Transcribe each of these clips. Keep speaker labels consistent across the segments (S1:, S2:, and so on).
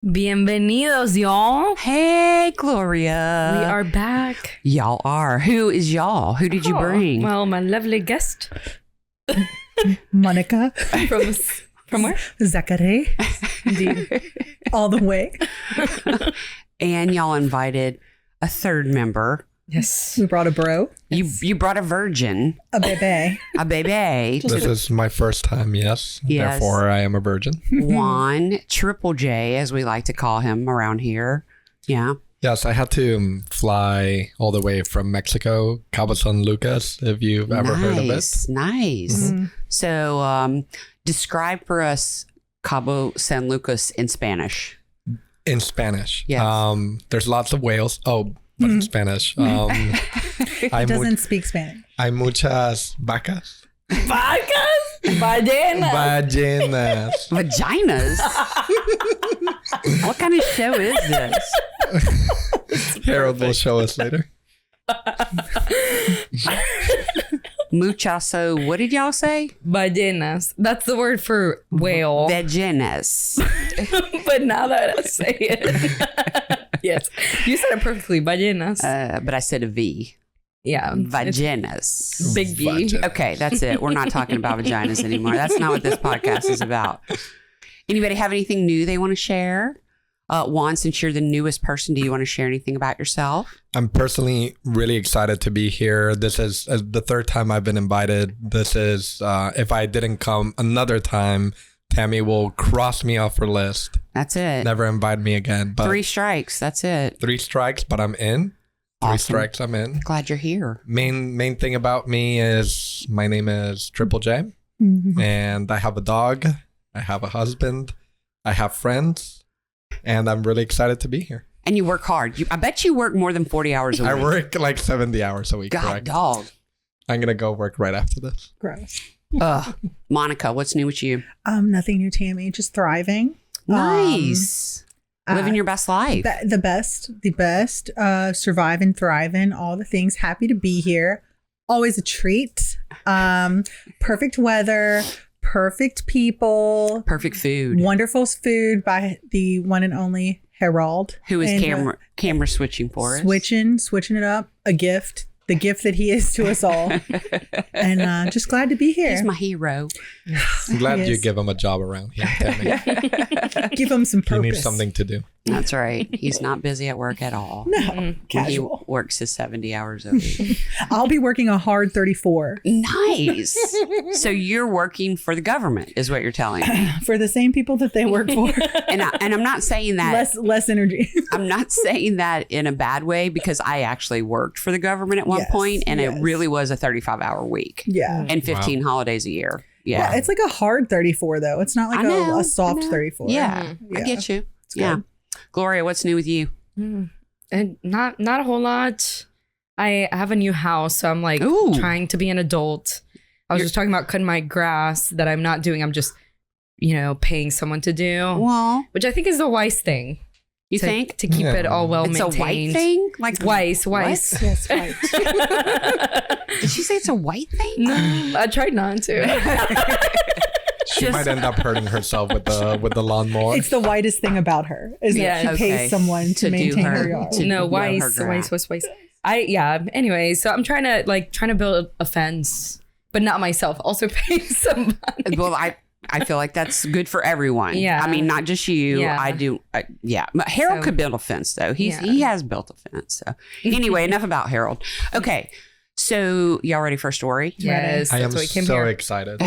S1: Bienvenidos, y'all.
S2: Hey, Gloria.
S1: We are back.
S2: Y'all are. Who is y'all? Who did you bring?
S1: Well, my lovely guest.
S3: Monica.
S1: From where?
S3: Zachary.
S1: Indeed.
S3: All the way.
S2: And y'all invited a third member.
S1: Yes.
S3: We brought a bro.
S2: You brought a virgin.
S3: A bebe.
S2: A baby.
S4: This is my first time, yes. Therefore, I am a virgin.
S2: Juan, Triple J, as we like to call him around here. Yeah.
S4: Yes, I had to fly all the way from Mexico, Cabo San Lucas, if you've ever heard of it.
S2: Nice.
S3: Mm-hmm.
S2: So describe for us Cabo San Lucas in Spanish.
S4: In Spanish.
S2: Yes.
S4: There's lots of whales. Oh, but in Spanish.
S3: He doesn't speak Spanish.
S4: Hay muchas vacas.
S1: Vacas? Ballenas.
S4: Ballenas.
S2: Vaginas? What kind of show is this?
S4: Harold will show us later.
S2: Muchaso, what did y'all say?
S1: Ballenas. That's the word for whale.
S2: Vaginas.
S1: But now that I say it. Yes. You said it perfectly. Ballenas.
S2: But I said a V.
S1: Yeah.
S2: Vaginas.
S1: Big V.
S4: Vaginas.
S2: Okay, that's it. We're not talking about vaginas anymore. That's not what this podcast is about. Anybody have anything new they want to share? Juan, since you're the newest person, do you want to share anything about yourself?
S4: I'm personally really excited to be here. This is the third time I've been invited. This is, if I didn't come another time, Tammy will cross me off her list.
S2: That's it.
S4: Never invite me again. But
S2: 3 strikes. That's it.
S4: 3 strikes, but I'm in. 3
S2: Awesome.
S4: strikes, I'm in.
S2: Glad you're here.
S4: Main thing about me is my name is Triple J,
S3: Mm-hmm.
S4: and I have a dog. I have a husband. I have friends, and I'm really excited to be here.
S2: And you work hard. I bet you work more than 40 hours a week.
S4: I work like 70 hours a week.
S2: God,
S4: correct?
S2: dog.
S4: I'm gonna go work right after this.
S3: Gross.
S2: Monica, what's new with you?
S3: Nothing new, Tammy. Just thriving.
S2: Nice. Living your best life.
S3: The best. Surviving, thriving, all the things. Happy to be here. Always a treat. Perfect weather. Perfect people.
S2: Perfect food.
S3: Wonderful food by the one and only Harold.
S2: Who is
S3: And,
S2: camera switching for us?
S3: switching it up. A gift. The gift that he is to us all. And just glad to be here.
S2: He's my hero.
S4: I'm glad
S3: Yes.
S4: you give him a job around here, Tammy.
S3: Give him some
S4: He
S3: purpose.
S4: needs something to do.
S2: That's right. He's not busy at work at all.
S3: No, casual.
S2: He works his 70 hours a week.
S3: I'll be working a hard 34
S2: Nice. So you're working for the government is what you're telling me.
S3: for the same people that they work for.
S2: And I'm not saying that.
S3: less energy.
S2: I'm not saying that in a bad way because I actually worked for the government at one
S3: Yes,
S2: point, and
S3: yes.
S2: it really was a 35-hour week
S3: Yeah.
S2: and 15 holidays a year. Yeah.
S3: Well, it's like a hard 34 though. It's not like
S2: I know,
S3: a soft
S2: I know.
S3: 34.
S2: Yeah, I get you. Yeah. Gloria, what's new with you?
S1: And not a whole lot. I have a new house, so I'm like
S2: Ooh.
S1: trying to be an adult. I was just talking about cutting my grass that I'm not doing. I'm just, paying someone to do,
S2: Well,
S1: which I think is the wise thing.
S2: you
S1: to,
S2: think
S1: to keep it all well
S2: it's
S1: maintained.
S2: a white thing? Like
S1: Wise.
S3: Yes, right.
S2: Did she say it's a white thing?
S1: No, I tried not to.
S4: She might end up hurting herself with the lawnmower.
S3: It's the whitest thing about her is
S1: Yeah.
S3: that she
S2: Okay.
S3: pays someone to
S2: To do
S3: maintain
S2: her-
S3: her yard.
S2: to-
S1: No,
S2: mow her
S1: wise.
S2: grass.
S1: Anyway, so I'm trying to build a fence, but not myself. Also paying somebody.
S2: Well, I feel like that's good for everyone.
S1: Yeah.
S2: I mean, not just you.
S1: Yeah.
S2: I do. Yeah. But Harold
S1: So-
S2: could build a fence, though. He has built a fence. So anyway, enough about Harold. Okay. So y'all ready for a story?
S1: Yes,
S4: I am
S1: that's what we came
S4: so
S1: here.
S4: excited.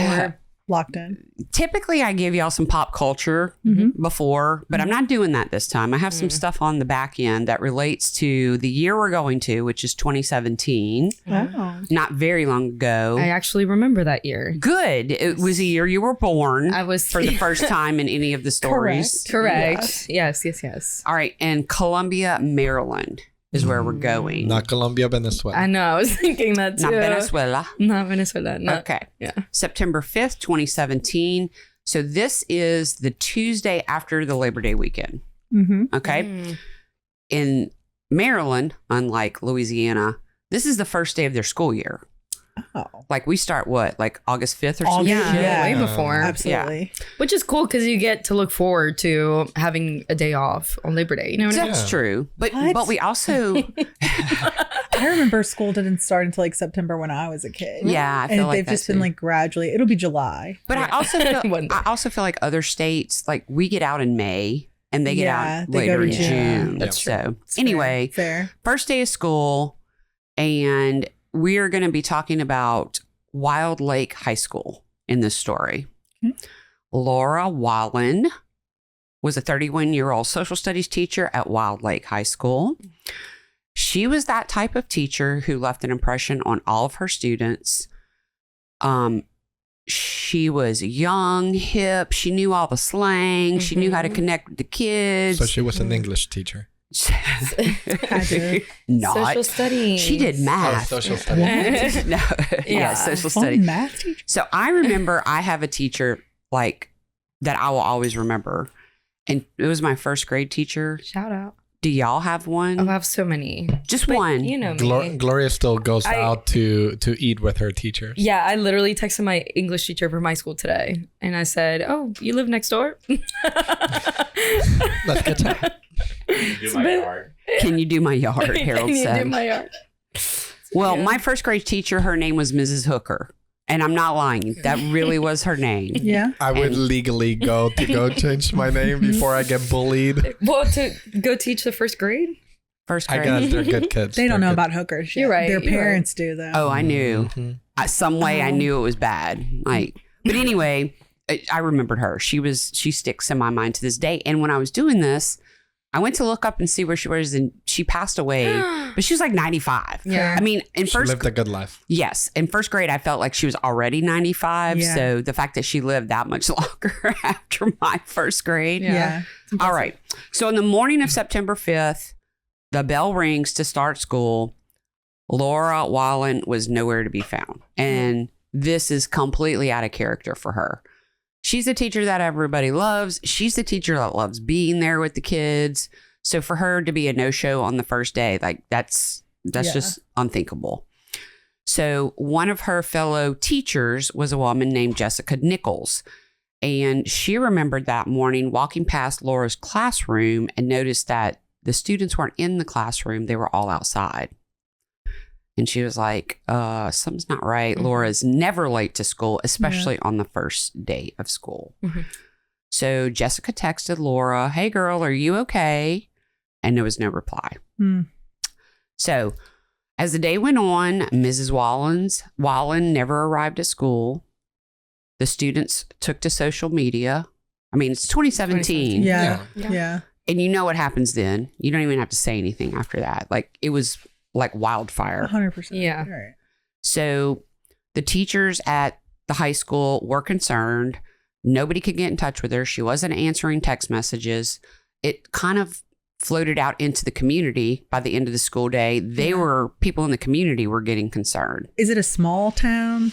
S3: Locked in.
S2: Typically, I give y'all some pop culture before, but I'm not doing that this time. I have some stuff on the back end that relates to the year we're going to, which is 2017.
S3: Oh.
S2: Not very long ago.
S1: I actually remember that year.
S2: Good. It was the year you were born.
S1: I was
S2: for the first time in any of the stories.
S1: Correct. Yes.
S2: All right. And Columbia, Maryland is where we're going.
S4: Not Colombia, Venezuela.
S1: I know. I was thinking that too.
S2: Not Venezuela.
S1: Not Venezuela. No.
S2: Okay.
S1: Yeah.
S2: September 5th, 2017. So this is the Tuesday after the Labor Day weekend.
S3: Mm-hmm.
S2: Okay. In Maryland, unlike Louisiana, this is the first day of their school year.
S3: Oh.
S2: Like we start like August 5th or something?
S1: Yeah, way before.
S3: Absolutely.
S1: Which is cool because you get to look forward to having a day off on Labor Day. You know what I mean?
S2: That's true. But
S3: What?
S2: we also,
S3: I remember school didn't start until like September when I was a kid.
S2: yeah, I feel
S3: And
S2: like
S3: they've
S2: that
S3: just been
S2: too.
S3: like gradually, it'll be July.
S2: But I
S1: One day.
S2: also feel like other states, like we get out in May and they get
S3: Yeah,
S2: out
S3: they go
S2: later
S3: to
S2: in
S3: June.
S2: June.
S1: That's
S2: So
S3: It's
S2: anyway,
S3: fair.
S2: first day of school, and we are going to be talking about Wild Lake High School in this story.
S3: Okay.
S2: Laura Wallen was a 31-year-old social studies teacher at Wild Lake High School. She was that type of teacher who left an impression on all of her students. She was young, hip. She knew all the slang. She knew how to connect with the kids.
S4: So she was an English teacher.
S2: Not.
S1: Social studies.
S2: She did math.
S4: social studies.
S2: No. Yeah, social
S3: Fun
S2: studies.
S3: math teacher.
S2: So I remember I have a teacher like that I will always remember. And it was my first grade teacher.
S1: Shout out.
S2: Do y'all have one?
S1: Oh, I have so many.
S2: Just
S1: But
S2: one.
S1: You know me.
S4: Gloria still goes out to eat with her teachers.
S1: Yeah, I literally texted my English teacher from my school today, and I said, "Oh, you live next door."
S4: Let's get to
S5: Do my yard.
S2: Can you do my yard? Harold
S1: Can you
S2: said.
S1: do my yard?
S2: Well,
S1: Yeah.
S2: my first grade teacher, her name was Mrs. Hooker. And I'm not lying. That really was her name.
S3: Yeah.
S4: I would legally go change my name before I get bullied.
S1: Well, to go teach the first grade.
S2: First
S4: I
S2: grade.
S4: guess they're good kids.
S3: They don't
S4: They're
S3: know
S4: good.
S3: about hookers. Yet.
S1: You're right,
S3: Their
S1: you're
S3: parents do, though.
S2: Oh, I knew.
S4: Mhm.
S2: Some way I knew it was bad. Like, but anyway, I remembered her. She sticks in my mind to this day. And when I was doing this, I went to look up and see where she was, and she passed away. But she was like 95.
S1: Yeah.
S2: I mean, in
S4: She
S2: first
S4: lived a good life.
S2: yes, in first grade, I felt like she was already 95.
S3: Yeah.
S2: So the fact that she lived that much longer after my first grade.
S3: Yeah.
S2: All right. So on the morning of September 5th, the bell rings to start school. Laura Wallen was nowhere to be found. And this is completely out of character for her. She's a teacher that everybody loves. She's the teacher that loves being there with the kids. So for her to be a no-show on the first day, like that's
S3: Yeah.
S2: just unthinkable. So one of her fellow teachers was a woman named Jessica Nichols. And she remembered that morning walking past Laura's classroom and noticed that the students weren't in the classroom. They were all outside. And she was like, something's not right.
S1: Mhm.
S2: Laura's never late to school, especially on the first day of school.
S1: Mhm.
S2: So Jessica texted Laura, "Hey girl, are you okay?" And there was no reply.
S3: Hmm.
S2: So as the day went on, Mrs. Wallen never arrived at school. The students took to social media. I mean, it's 2017.
S3: Yeah.
S1: Yeah.
S3: Yeah.
S2: And you know what happens then. You don't even have to say anything after that. Like it was like wildfire.
S3: 100%.
S1: Yeah.
S3: All right.
S2: So the teachers at the high school were concerned. Nobody could get in touch with her. She wasn't answering text messages. It kind of floated out into the community by the end of the school day. People in the community were getting concerned.
S3: Is it a small town?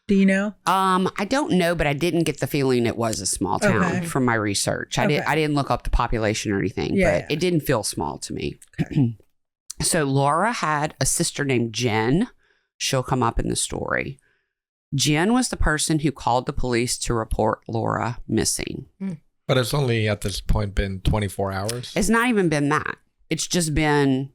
S3: Do you know?
S2: I don't know, but I didn't get the feeling it was a small town
S3: Okay.
S2: from my research.
S3: Okay.
S2: I didn't look up the population or anything,
S3: Yeah.
S2: but it didn't feel small to me. So Laura had a sister named Jen. She'll come up in the story. Jen was the person who called the police to report Laura missing.
S4: But it's only at this point been 24 hours.
S2: It's not even been that. It's just been,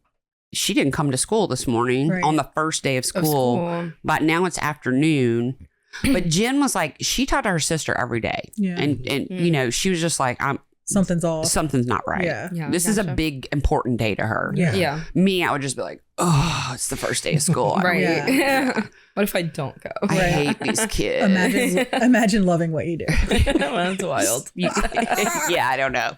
S2: she didn't come to school this morning
S3: Right.
S2: on the first day of school, but now it's afternoon. But Jen was like, she talked to her sister every day.
S3: Yeah.
S2: And you know, she was just like,
S3: Something's off.
S2: something's not right.
S3: Yeah.
S1: Yeah,
S2: This is a
S1: gotcha.
S2: big, important day to her.
S3: Yeah.
S1: Yeah.
S2: Me, I would just be like, oh, it's the first day of school. I don't-
S1: Right.
S3: Yeah.
S1: What if I don't go?
S2: I
S3: Right.
S2: hate these kids.
S3: Imagine loving what you do.
S1: That's wild.
S2: Yeah, I don't know.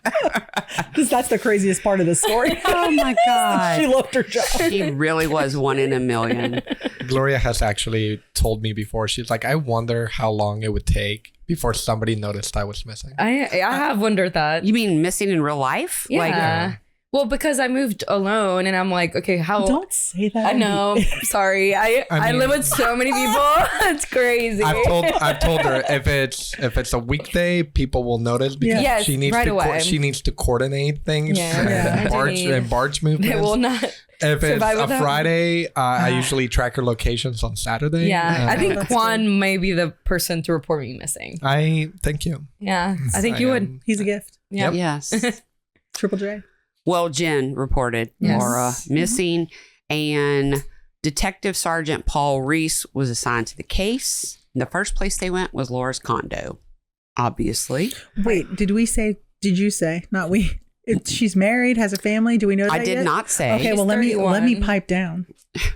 S3: Because that's the craziest part of the story.
S2: Oh my God.
S3: She loved her job.
S2: She really was one in a million.
S4: Gloria has actually told me before. She's like, I wonder how long it would take before somebody noticed I was missing.
S1: I have wondered that.
S2: You mean missing in real life?
S1: Yeah.
S2: Like,
S1: Well, because I moved alone and I'm like, okay, how
S3: Don't say that.
S1: I know. Sorry. I
S4: mean-
S1: live with so many people. It's crazy.
S4: I've told her if it's a weekday, people will notice because
S1: Yes,
S4: she needs
S1: right
S4: to
S1: away.
S4: she needs to coordinate things
S1: Yeah.
S3: Yeah.
S4: and barge
S1: I do
S4: barge movements.
S1: They will not.
S4: If it's
S1: survive
S4: a
S1: without-
S4: Friday, I usually track her locations on Saturday.
S1: Yeah. I think
S3: That's
S1: Juan may be the person to report me missing.
S4: I thank you.
S1: Yeah. I think you would.
S3: He's a gift.
S1: Yeah.
S2: Yes.
S3: Triple J.
S2: Well, Jen reported
S1: Yes.
S2: Laura missing, and Detective Sergeant Paul Reese was assigned to the case. The first place they went was Laura's condo, obviously.
S3: Wait, did you say? Not we. If she's married, has a family. Do we know that
S2: I did
S3: yet?
S2: not say.
S3: Okay, well, let me pipe down.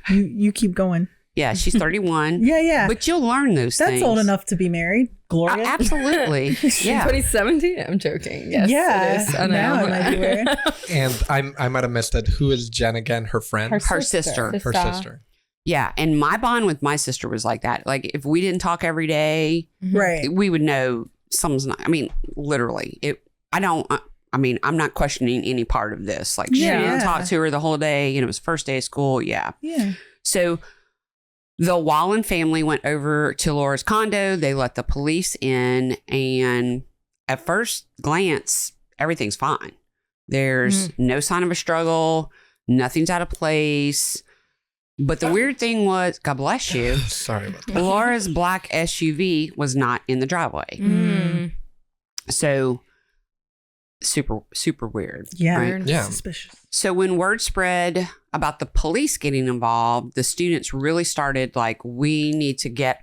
S3: You keep going.
S2: Yeah, she's 31.
S3: Yeah.
S2: But you'll learn those
S3: That's
S2: things.
S3: old enough to be married. Gloria.
S2: Absolutely. Yeah.
S1: 2017? I'm joking. Yes.
S3: Yeah,
S1: It is. I know.
S3: now it might be weird.
S4: And I might have missed it. Who is Jen again? Her friend?
S2: Her sister.
S4: Her sister.
S2: Yeah. And my bond with my sister was like that. Like, if we didn't talk every day,
S3: Right.
S2: we would know something's not. I mean, literally. I'm not questioning any part of this. Like, she
S3: Yeah.
S2: didn't talk to her the whole day, and it was first day of school. Yeah.
S3: Yeah.
S2: So the Wallen family went over to Laura's condo. They let the police in, and at first glance, everything's fine. There's no sign of a struggle. Nothing's out of place. But the weird thing was, God bless you,
S4: Sorry about that.
S2: Laura's black SUV was not in the driveway.
S1: Mm.
S2: So super weird.
S3: Yeah.
S2: right?
S4: Yeah.
S3: Suspicious.
S2: So when word spread about the police getting involved, the students really started like, we need to get,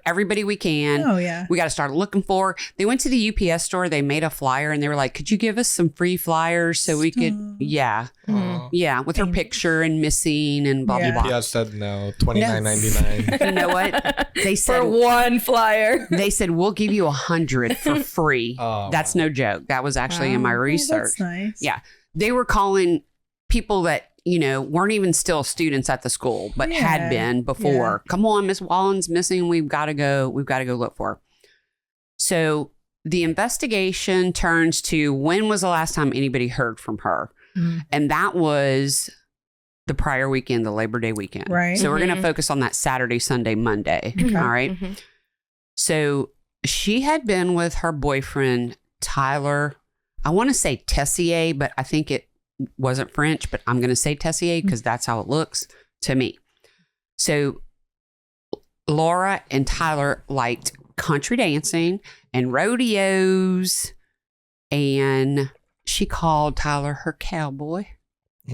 S2: everybody we can.
S3: Oh yeah.
S2: We got to start looking for. They went to the UPS store. They made a flyer and they were like, could you give us some free flyers so we could,
S3: Stop.
S2: yeah,
S4: Aw.
S2: yeah, with her picture and missing and blah,
S3: Yeah.
S2: blah, blah.
S4: PS said no. $29.99.
S2: You know what? They said,
S1: For one flyer.
S2: they said, we'll give you 100 for free.
S4: Oh.
S2: That's no joke. That was actually in my
S3: Oh,
S2: research.
S3: that's nice.
S2: Yeah. They were calling people that, weren't even still students at the school, but had
S3: Yeah.
S2: been before. Come on, Miss Wallen's missing. We've got to go look for her. So the investigation turns to when was the last time anybody heard from her?
S3: Mm.
S2: And that was the prior weekend, the Labor Day weekend.
S3: Right.
S2: So we're going to
S1: Mhm.
S2: focus on that Saturday, Sunday, Monday.
S3: Okay.
S2: All right.
S1: Mhm.
S2: So she had been with her boyfriend, Tyler. I want to say Tessier, but I think it wasn't French, but I'm going to say Tessier because that's how it looks to me. So Laura and Tyler liked country dancing and rodeos, and she called Tyler her cowboy.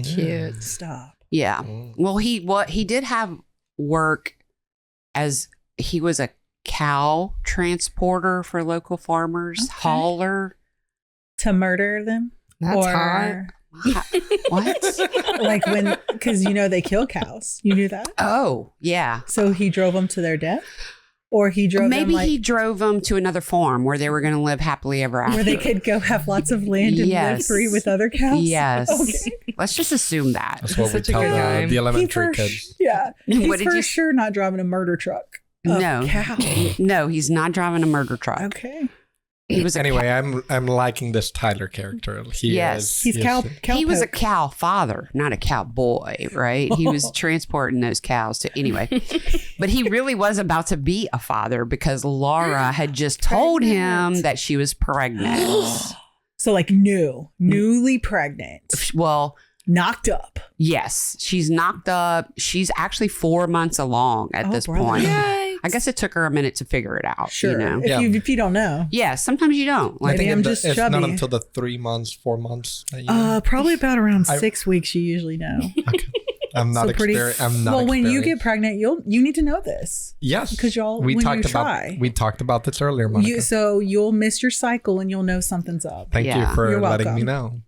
S1: Cute.
S3: Stop.
S2: Yeah.
S4: Mm.
S2: Well, he did have work as he was a cow transporter for local farmers,
S3: Okay.
S2: hauler.
S3: To murder them?
S1: That's hot.
S2: What?
S3: Like because they kill cows. You knew that?
S2: Oh, yeah.
S3: So he drove them to their death? Or he drove
S2: Maybe
S3: them
S2: he drove them to another farm where they were going to live happily ever after.
S3: where they could go have lots of land and live
S2: Yes.
S3: free with other cows?
S2: Yes.
S3: Okay.
S2: Let's just assume that.
S4: That's what we
S1: Such a
S4: tell
S1: good guy.
S4: the elementary
S3: He for
S4: kids.
S3: Yeah. He's
S2: What did
S3: for
S2: you-
S3: sure not driving a murder truck. of
S2: No.
S3: Cow.
S2: No, he's not driving a murder truck.
S3: Okay.
S2: He was a
S4: Anyway, I'm liking this Tyler character.
S2: Yes.
S3: He's cow.
S2: he was a
S3: cowpoke.
S2: cow father, not a cowboy, right? He was transporting those cows to anyway. But he really was about to be a father because Laura had just told him
S3: Pregnant.
S2: that she was pregnant.
S3: So like newly pregnant,
S2: Well,
S3: knocked up.
S2: yes, she's knocked up. She's actually 4 months along at
S3: Oh,
S2: this
S3: brother.
S2: point.
S1: Yikes.
S2: I guess it took her a minute to figure it out.
S3: Sure.
S2: You know?
S3: If,
S4: Yeah.
S3: if you don't know.
S2: Yeah, sometimes you don't.
S4: I
S2: Like,
S3: Maybe
S4: think
S3: I'm just
S4: it's not
S3: chubby.
S4: until the 3 months, 4 months. That you
S3: Probably about around
S4: I-
S3: 6 weeks. You usually know.
S4: okay. I'm not
S3: So pretty-
S4: experienced. I'm not.
S3: Well, when you get
S4: experienced.
S3: pregnant, you need to know this.
S4: yes,
S3: because y'all-
S4: we
S3: when you
S4: talked about
S3: try.
S4: we talked about this earlier, Monica.
S3: So you'll miss your cycle and you'll know something's up.
S4: Thank
S2: Yeah.
S4: you for
S3: You're
S4: letting me
S3: welcome.
S4: know.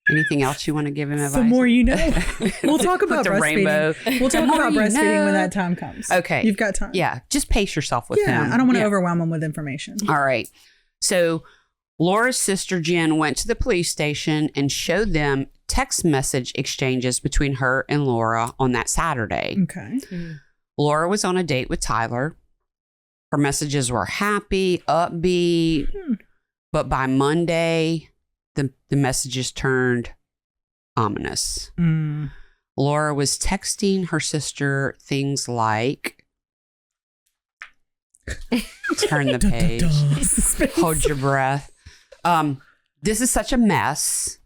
S2: anything else you want to give him advice?
S3: The more you know. We'll talk
S2: With
S3: about
S2: the
S3: breastfeeding.
S2: rainbow.
S3: We'll talk
S2: The more
S3: about
S2: you
S3: breastfeeding when
S2: know.
S3: that time comes.
S2: Okay.
S3: You've got time.
S2: Yeah, just pace yourself with
S3: Yeah.
S2: him.
S3: I don't want to
S2: Yeah.
S3: overwhelm them with information.
S2: All right. So Laura's sister Jen went to the police station and showed them text message exchanges between her and Laura on that Saturday.
S3: Okay.
S2: Laura was on a date with Tyler. Her messages were happy, upbeat, but by Monday, the messages turned ominous.
S3: Mm.
S2: Laura was texting her sister things like, turn the page, hold your breath. This is such a mess.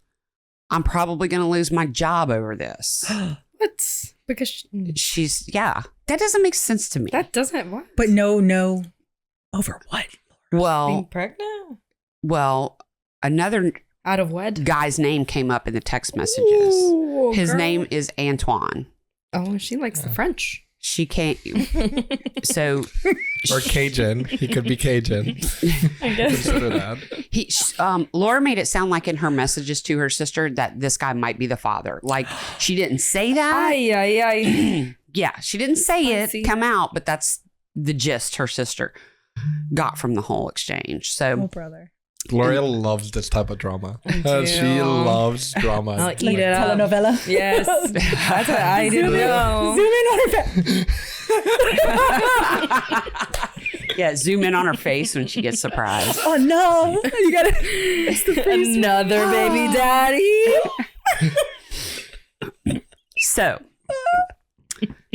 S2: I'm probably going to lose my job over this.
S1: What? Because
S2: That doesn't make sense to me.
S1: that doesn't what?
S3: But no. Over what?
S1: Being
S2: Well, another
S1: out of wed.
S2: guy's name came up in the text messages.
S1: Ooh,
S2: His
S1: girl.
S2: name is Antoine.
S1: Oh, she likes the French.
S2: She can't. So
S4: Or Cajun. He could be Cajun.
S1: I guess.
S4: Consider that.
S2: Laura made it sound like in her messages to her sister that this guy might be the father. Like she didn't say that.
S1: Ay.
S2: Yeah, she didn't say it
S1: Spicy.
S2: come out, but that's the gist her sister got from the whole exchange.
S3: Oh,
S2: So
S3: brother.
S4: Gloria loves this type of drama.
S1: do.
S4: She loves drama.
S1: I'll eat it up.
S3: Telenovela.
S1: Yes. That's what I didn't know.
S3: Zoom in on her face.
S2: yeah, zoom in on her face when she gets surprised.
S3: Oh no. You gotta. It's the face.
S1: Another baby daddy.
S2: So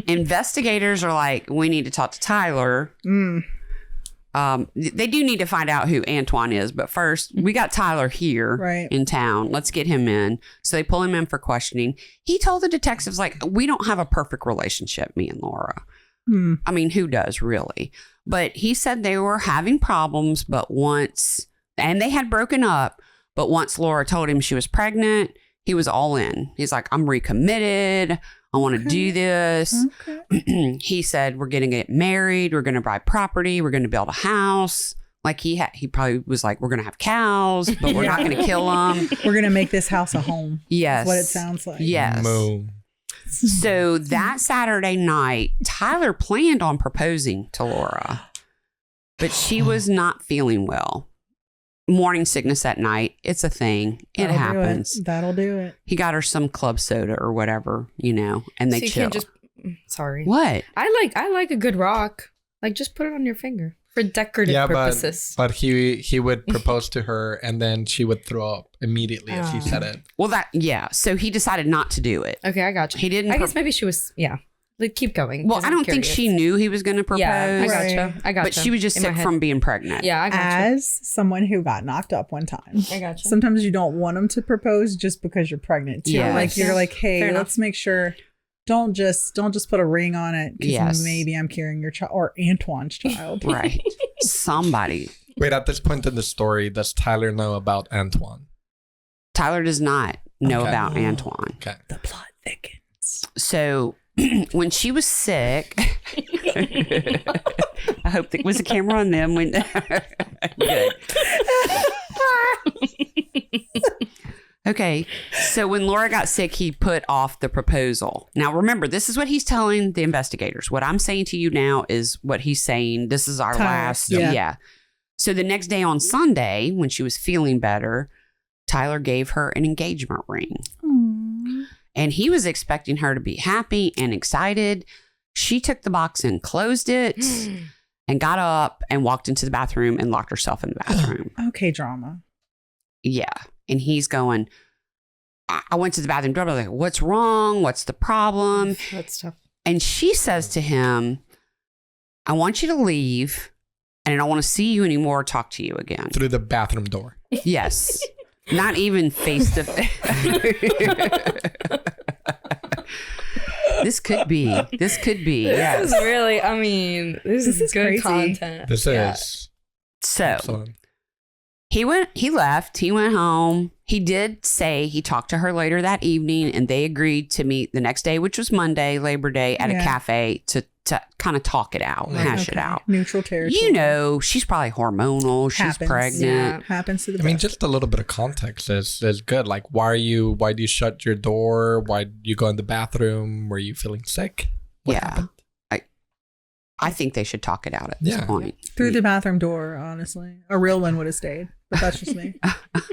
S2: investigators are like, we need to talk to Tyler.
S3: Mm.
S2: They do need to find out who Antoine is, but first we got Tyler here
S3: Right.
S2: in town. Let's get him in. So they pull him in for questioning. He told the detectives, like, we don't have a perfect relationship, me and Laura.
S3: Hmm.
S2: I mean, who does really? But he said they were having problems, and they had broken up, but once Laura told him she was pregnant, he was all in. He's like, I'm recommitted. I want to do this.
S3: Okay.
S2: He said, we're going to get married. We're going to buy property. We're going to build a house. Like he probably was like, we're going to have cows, but we're not going to kill them.
S3: We're gonna make this house a home.
S2: Yes.
S3: That's what it sounds like.
S2: Yes.
S4: Moo.
S2: So that Saturday night, Tyler planned on proposing to Laura, but she was not feeling well. Morning sickness at night. It's a thing. It
S3: That'll do
S2: happens.
S3: That'll do it.
S2: He got her some club soda or whatever, and they
S1: So you
S2: chill.
S1: can't just. Sorry.
S2: What?
S1: I like a good rock. Like just put it on your finger for decorative purposes.
S4: but he would propose to her and then she would throw up immediately if he said it.
S2: Well, so he decided not to do it.
S1: Okay, I got you.
S2: He didn't.
S1: I guess maybe she was. Yeah. Like, keep going.
S2: Well,
S1: 'cause
S2: I
S1: I'm
S2: don't think
S1: curious.
S2: she knew he was going to propose.
S1: Yeah, I
S3: Right.
S1: gotcha. I gotcha.
S2: But she was just
S1: In my
S2: sick
S1: head.
S2: from being pregnant.
S1: Yeah, I gotcha.
S3: As someone who got knocked up one time,
S1: I gotcha.
S3: sometimes you don't want them to propose just because you're pregnant too.
S2: Yes.
S3: Like you're like, hey,
S1: Fair
S3: let's make sure. Don't just put a ring on it because
S2: Yes.
S3: maybe I'm carrying your child or Antoine's child.
S2: Right. Somebody.
S4: Wait, at this point in the story, does Tyler know about Antoine?
S2: Tyler does not know
S4: Okay.
S2: about Antoine.
S4: Okay.
S3: The plot thickens.
S2: So when she was sick, I hope that was the camera on them when good. Okay, so when Laura got sick, he put off the proposal. Now, remember, this is what he's telling the investigators. What I'm saying to you now is what he's saying. This is our
S3: Tyler,
S2: last.
S3: yeah.
S2: Yeah. So the next day on Sunday, when she was feeling better, Tyler gave her an engagement ring. And he was expecting her to be happy and excited. She took the box and closed it and got up and walked into the bathroom and locked herself in the bathroom.
S3: Okay, drama.
S2: Yeah. And he's going, I went to the bathroom door. I was like, what's wrong? What's the problem?
S1: That's tough.
S2: And she says to him, I want you to leave and I don't want to see you anymore or talk to you again.
S4: Through the bathroom door.
S2: Yes. Not even face to face. This could be.
S1: This
S2: Yes.
S1: is really, I mean, this is good
S3: crazy.
S1: content.
S4: This
S1: Yeah.
S4: is
S2: So
S4: excellent.
S2: he left, he went home. He did say he talked to her later that evening and they agreed to meet the next day, which was Monday, Labor Day, at a
S3: Yeah.
S2: cafe to kind of talk it out, hash it out.
S3: Neutral territory.
S2: She's probably hormonal. She's
S3: Happens.
S2: pregnant.
S1: Yeah.
S3: Happens to the
S4: I mean,
S3: best.
S4: just a little bit of context is good. Like, why do you shut your door? Why do you go in the bathroom? Were you feeling sick? What
S2: Yeah.
S4: happened?
S2: I think they should talk it out at this
S4: Yeah.
S2: point.
S3: Through the bathroom door, honestly. A real one would have stayed. But that's just me.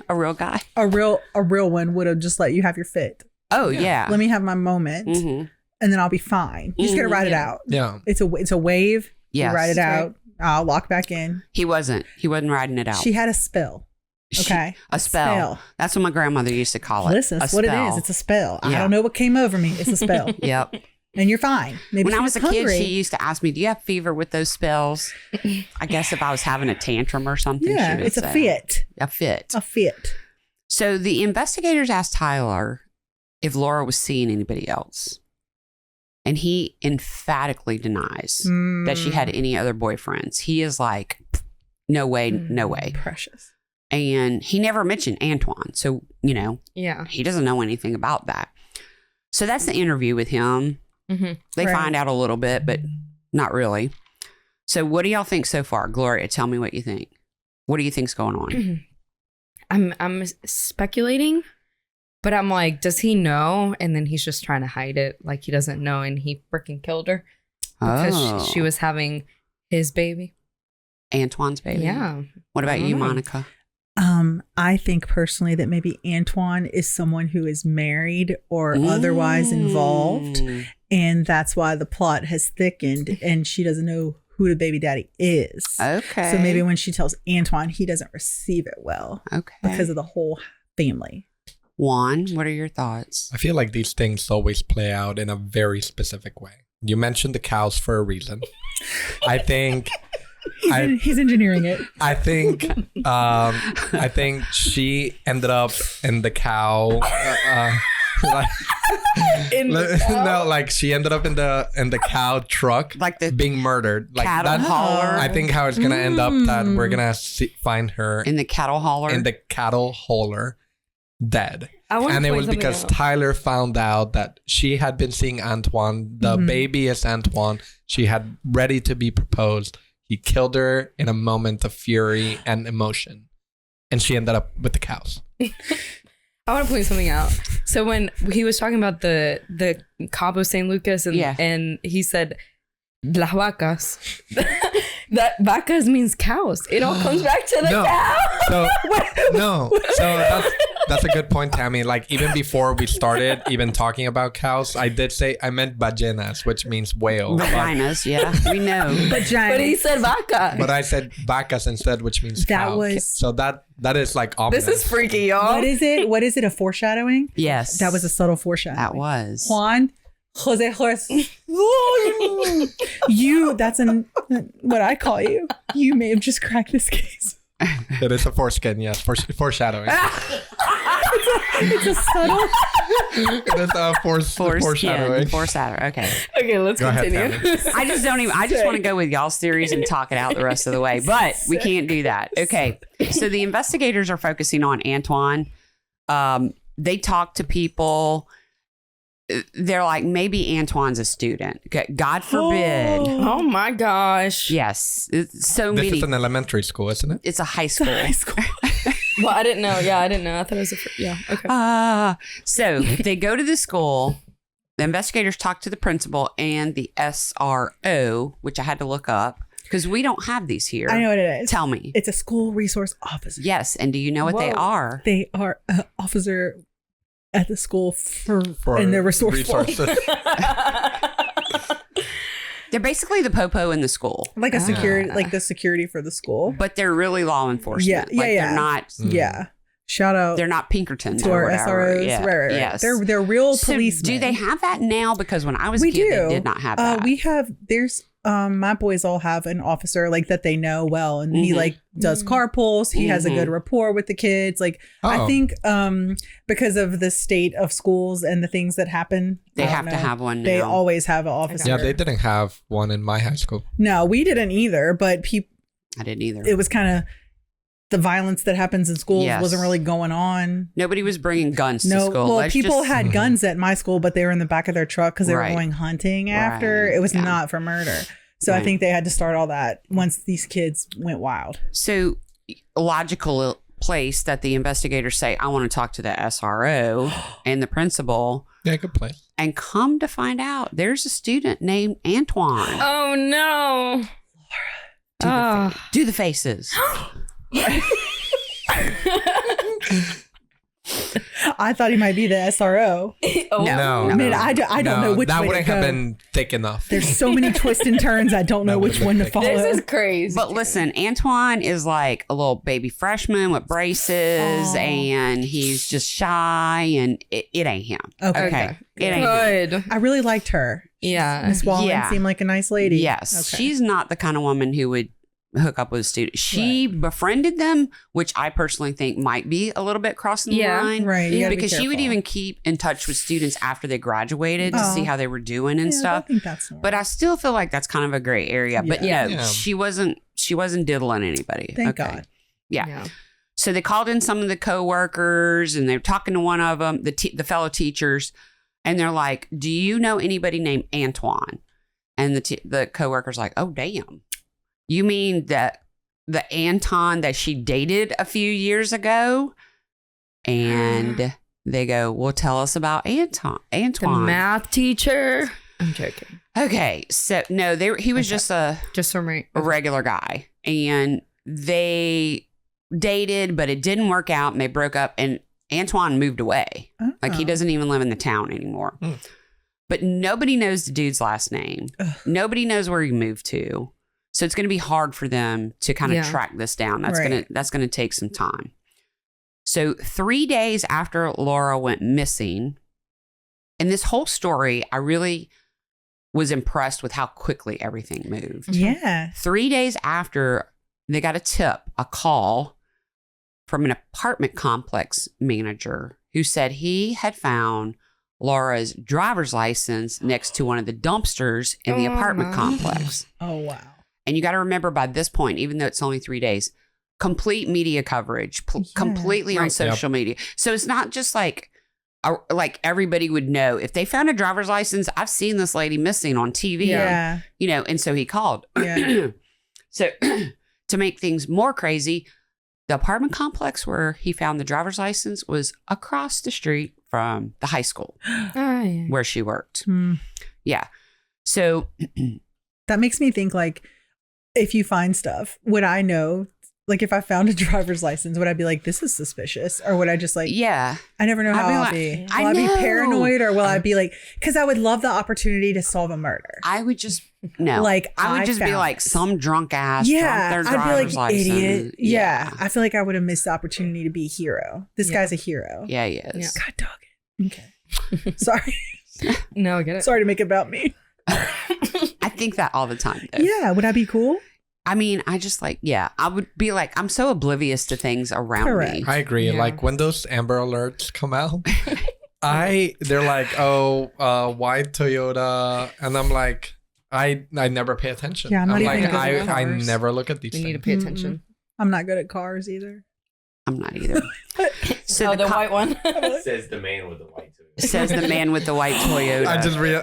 S2: A real guy.
S3: A real one would have just let you have your fit.
S2: Oh, yeah.
S3: Let me have my moment
S2: Mhm.
S3: and then I'll be fine. You just gotta ride it
S1: Yeah.
S3: out.
S4: Yeah.
S3: It's a wave.
S2: Yes.
S3: You ride it
S1: That's
S3: out. I'll lock back in.
S2: He wasn't riding it out.
S3: She had a spill. Okay.
S2: A spell. That's what my grandmother used to call it.
S3: Listen, that's
S2: a
S3: what it
S2: spell.
S3: is. It's a spell. I
S2: Yeah.
S3: don't know what came over me. It's a spell.
S2: Yep.
S3: And you're fine. Maybe
S2: When
S3: she
S2: I was a kid,
S3: hungry.
S2: she used to ask me, "Do you have fever with those spells?" I guess if I was having a tantrum or something,
S3: Yeah,
S2: she would
S3: it's a
S2: say.
S3: fit.
S2: A fit.
S3: A fit.
S2: So the investigators asked Tyler if Laura was seeing anybody else. And he emphatically denies that she had any other boyfriends. He is like, no way, no way.
S3: Precious.
S2: And he never mentioned Antoine. So,
S1: Yeah.
S2: he doesn't know anything about that. So that's the interview with him.
S1: Mm-hmm.
S2: They
S3: Right.
S2: find out a little bit, but not really. So what do y'all think so far? Gloria, tell me what you think. What do you think's going on?
S1: I'm speculating, but I'm like, does he know? And then he's just trying to hide it, like he doesn't know, and he freaking killed her because she was having his baby.
S2: Antoine's baby.
S1: Yeah.
S2: What about
S1: I don't
S2: you,
S1: know.
S2: Monica?
S3: I think personally that maybe Antoine is someone who is married or otherwise involved. And that's why the plot has thickened and she doesn't know who the baby daddy is.
S2: Okay.
S3: So maybe when she tells Antoine, he doesn't receive it well
S2: Okay.
S3: because of the whole family.
S2: Juan, what are your thoughts?
S4: I feel like these things always play out in a very specific way. You mentioned the cows for a reason. I think
S3: He's engineering it.
S4: I think she ended up in the cow. Like she ended up in the cow truck,
S2: Like the
S4: being murdered. Like
S2: cattle
S4: that.
S2: hauler?
S4: I think how it's gonna end up that we're gonna find her
S2: In the cattle hauler?
S4: in the cattle hauler, dead.
S1: I want
S4: And
S1: to
S4: it
S1: point
S4: was
S1: something
S4: because
S1: out.
S4: Tyler found out that she had been seeing Antoine. The baby is Antoine. She had ready to be proposed. He killed her in a moment of fury and emotion. And she ended up with the cows.
S1: I want to point something out. So when he was talking about the Cabo San Lucas and he said las vacas, that vacas means cows. It all comes back to the cow.
S4: So that's a good point, Tammy. Like even before we started even talking about cows, I did say I meant ballenas, which means whale.
S2: Vaginas, yeah. We know.
S1: But he said vaca.
S4: But I said vacas instead, which means
S3: That
S4: cow.
S3: was-
S4: So that is like ominous.
S1: This is freaky, y'all.
S3: What is it? What is it? A foreshadowing?
S2: Yes.
S3: That was a subtle foreshadowing.
S2: That was.
S3: Juan, Jose. That's what I call you. You may have just cracked this case.
S4: It is a foreskin, yes. Foreshadowing.
S3: It's a subtle.
S4: It is a foreshadowing.
S2: Foreshadowing. Okay.
S1: Okay, let's
S4: Go ahead,
S1: continue.
S2: I just want to go with y'all's theories and talk it out the rest of the way, but we can't do that. Okay. So the investigators are focusing on Antoine. They talk to people. They're like, maybe Antoine's a student. God forbid.
S1: Oh my gosh.
S2: Yes. It's so
S4: This
S2: many.
S4: is an elementary school, isn't it?
S2: It's a high school.
S1: Well, I didn't know. Yeah, I didn't know. I thought it was yeah. Okay.
S2: So they go to the school. The investigators talk to the principal and the SRO, which I had to look up because we don't have these here.
S3: I know what it is.
S2: Tell me.
S3: It's a school resource officer.
S2: Yes. And do you know what they
S1: Whoa.
S2: are?
S3: They are an officer at the school for and they're resourceful.
S4: resources.
S2: They're basically the popo in the school,
S3: Like a security, like the security for the school.
S2: but they're really law enforcement.
S3: Yeah, yeah,
S2: Like
S3: yeah.
S2: They're not.
S3: Yeah. Shout out
S2: They're not Pinkertons
S3: to
S2: or
S3: our
S2: whatever.
S3: SROs.
S2: Yeah.
S3: Right.
S2: Yes.
S3: They're real
S2: So
S3: policemen.
S2: do they have that now? Because when I was
S3: We
S2: a kid,
S3: do.
S2: they did not have that.
S3: We have. There's. My boys all have an officer like that they know well, and he
S2: Mhm.
S3: like does carpools. He has a good rapport with the kids. Like I
S4: Oh.
S3: think because of the state of schools and the things that happen,
S2: They
S3: I don't
S2: have to
S3: know,
S2: have one
S3: They
S2: now.
S3: always have an officer.
S4: Yeah, they didn't have one in my high school.
S3: No, we didn't either. But
S2: I didn't either.
S3: it was kind of the violence that happens in schools
S2: Yes.
S3: wasn't really going on.
S2: Nobody was bringing guns to
S3: No,
S2: school.
S3: well,
S2: Let's
S3: people
S2: just-
S3: had guns at my school, but they were in the back of their truck because they
S2: Right.
S3: were going hunting after.
S2: Right,
S3: It was
S2: yeah.
S3: not for murder. So I
S2: Right.
S3: think they had to start all that once these kids went wild.
S2: So, logical place that the investigators say, I want to talk to the SRO and the principal.
S4: Yeah, good place.
S2: And come to find out, there's a student named Antoine.
S1: Oh no.
S2: Do the faces.
S3: I thought he might be the SRO.
S1: Oh,
S4: No,
S3: I mean, I don't know which
S4: that
S3: way
S4: wouldn't
S3: to
S4: have
S3: go.
S4: been thick enough.
S3: There's so many twists and turns. I don't know which one to follow.
S1: this is crazy.
S2: But listen, Antoine is like a little baby freshman with braces, and he's just shy, and it ain't him.
S3: Okay.
S2: It ain't him.
S1: Good.
S3: I really liked her.
S1: Yeah.
S3: Miss Wallen
S2: Yeah.
S3: seemed like a nice lady.
S2: Yes,
S3: Okay.
S2: she's not the kind of woman who would hook up with students. She befriended them, which I personally think might be a little bit crossing the line.
S3: Right. You gotta be
S2: Because she would
S3: careful.
S2: even keep in touch with students after they graduated to see how they were doing and
S3: Yeah,
S2: stuff.
S3: I think that's normal.
S2: But I still feel like that's kind of a gray area. But no,
S4: Yeah.
S2: she wasn't diddling anybody.
S3: Thank God.
S2: Yeah. So they called in some of the coworkers, and they were talking to one of them, the fellow teachers, and they're like, "Do you know anybody named Antoine?" And the coworker's like, "Oh, damn. You mean that the Anton that she dated a few years ago?" And they go, "Well, tell us about Antoine."
S1: The math teacher. I'm joking.
S2: Okay, so no, he was just a regular guy, and they dated, but it didn't work out, and they broke up, and Antoine moved away. Like, he doesn't even live in the town anymore. But nobody knows the dude's last name. Nobody knows where he moved to. So it's going to be hard for them to kind of track this down. That's going to take some time. So 3 days after Laura went missing, and this whole story, I really was impressed with how quickly everything moved.
S3: Yeah.
S2: 3 days after, they got a call from an apartment complex manager who said he had found Laura's driver's license next to one of the dumpsters in the apartment complex.
S3: Oh, wow.
S2: And you got to remember, by this point, even though it's only 3 days, complete media coverage, completely on social media. So it's not just like everybody would know. If they found a driver's license, I've seen this lady missing on TV.
S3: Yeah.
S2: You know, and so he called.
S3: Yeah.
S2: So to make things more crazy, the apartment complex where he found the driver's license was across the street from the high school where she worked. Yeah. So
S3: that makes me think, like, if you find stuff, would I know? Like, if I found a driver's license, would I be like, this is suspicious? Or would I just like,
S2: yeah,
S3: I never know how I'll be. Will I be paranoid, or will I be like, because I would love the opportunity to solve a murder.
S2: I would just, no.
S3: Like,
S2: I would just be like, some drunk ass drunk their driver's
S3: I'd be like,
S2: license.
S3: idiot. Yeah. I feel like I would have missed the opportunity to be a hero. This guy's a hero.
S2: Yeah, he is.
S3: God dog it. Okay. Sorry.
S1: No, I get it.
S3: Sorry to make it about me.
S2: I think that all the time, though.
S3: Yeah. Would I be cool?
S2: I mean, I just like, I would be like, I'm so oblivious to things around me.
S4: I agree.
S1: Yeah.
S4: Like, when those Amber Alerts come out, they're like, white Toyota. And I'm like, I never pay attention.
S3: Yeah, I'm not
S4: like,
S3: even good at
S4: I
S3: cars.
S4: never look at these
S1: You need to
S4: things.
S1: pay attention.
S3: I'm not good at cars either.
S2: I'm not either. So
S1: the white one.
S5: Says the man with the white too.
S2: Says the man with the white Toyota.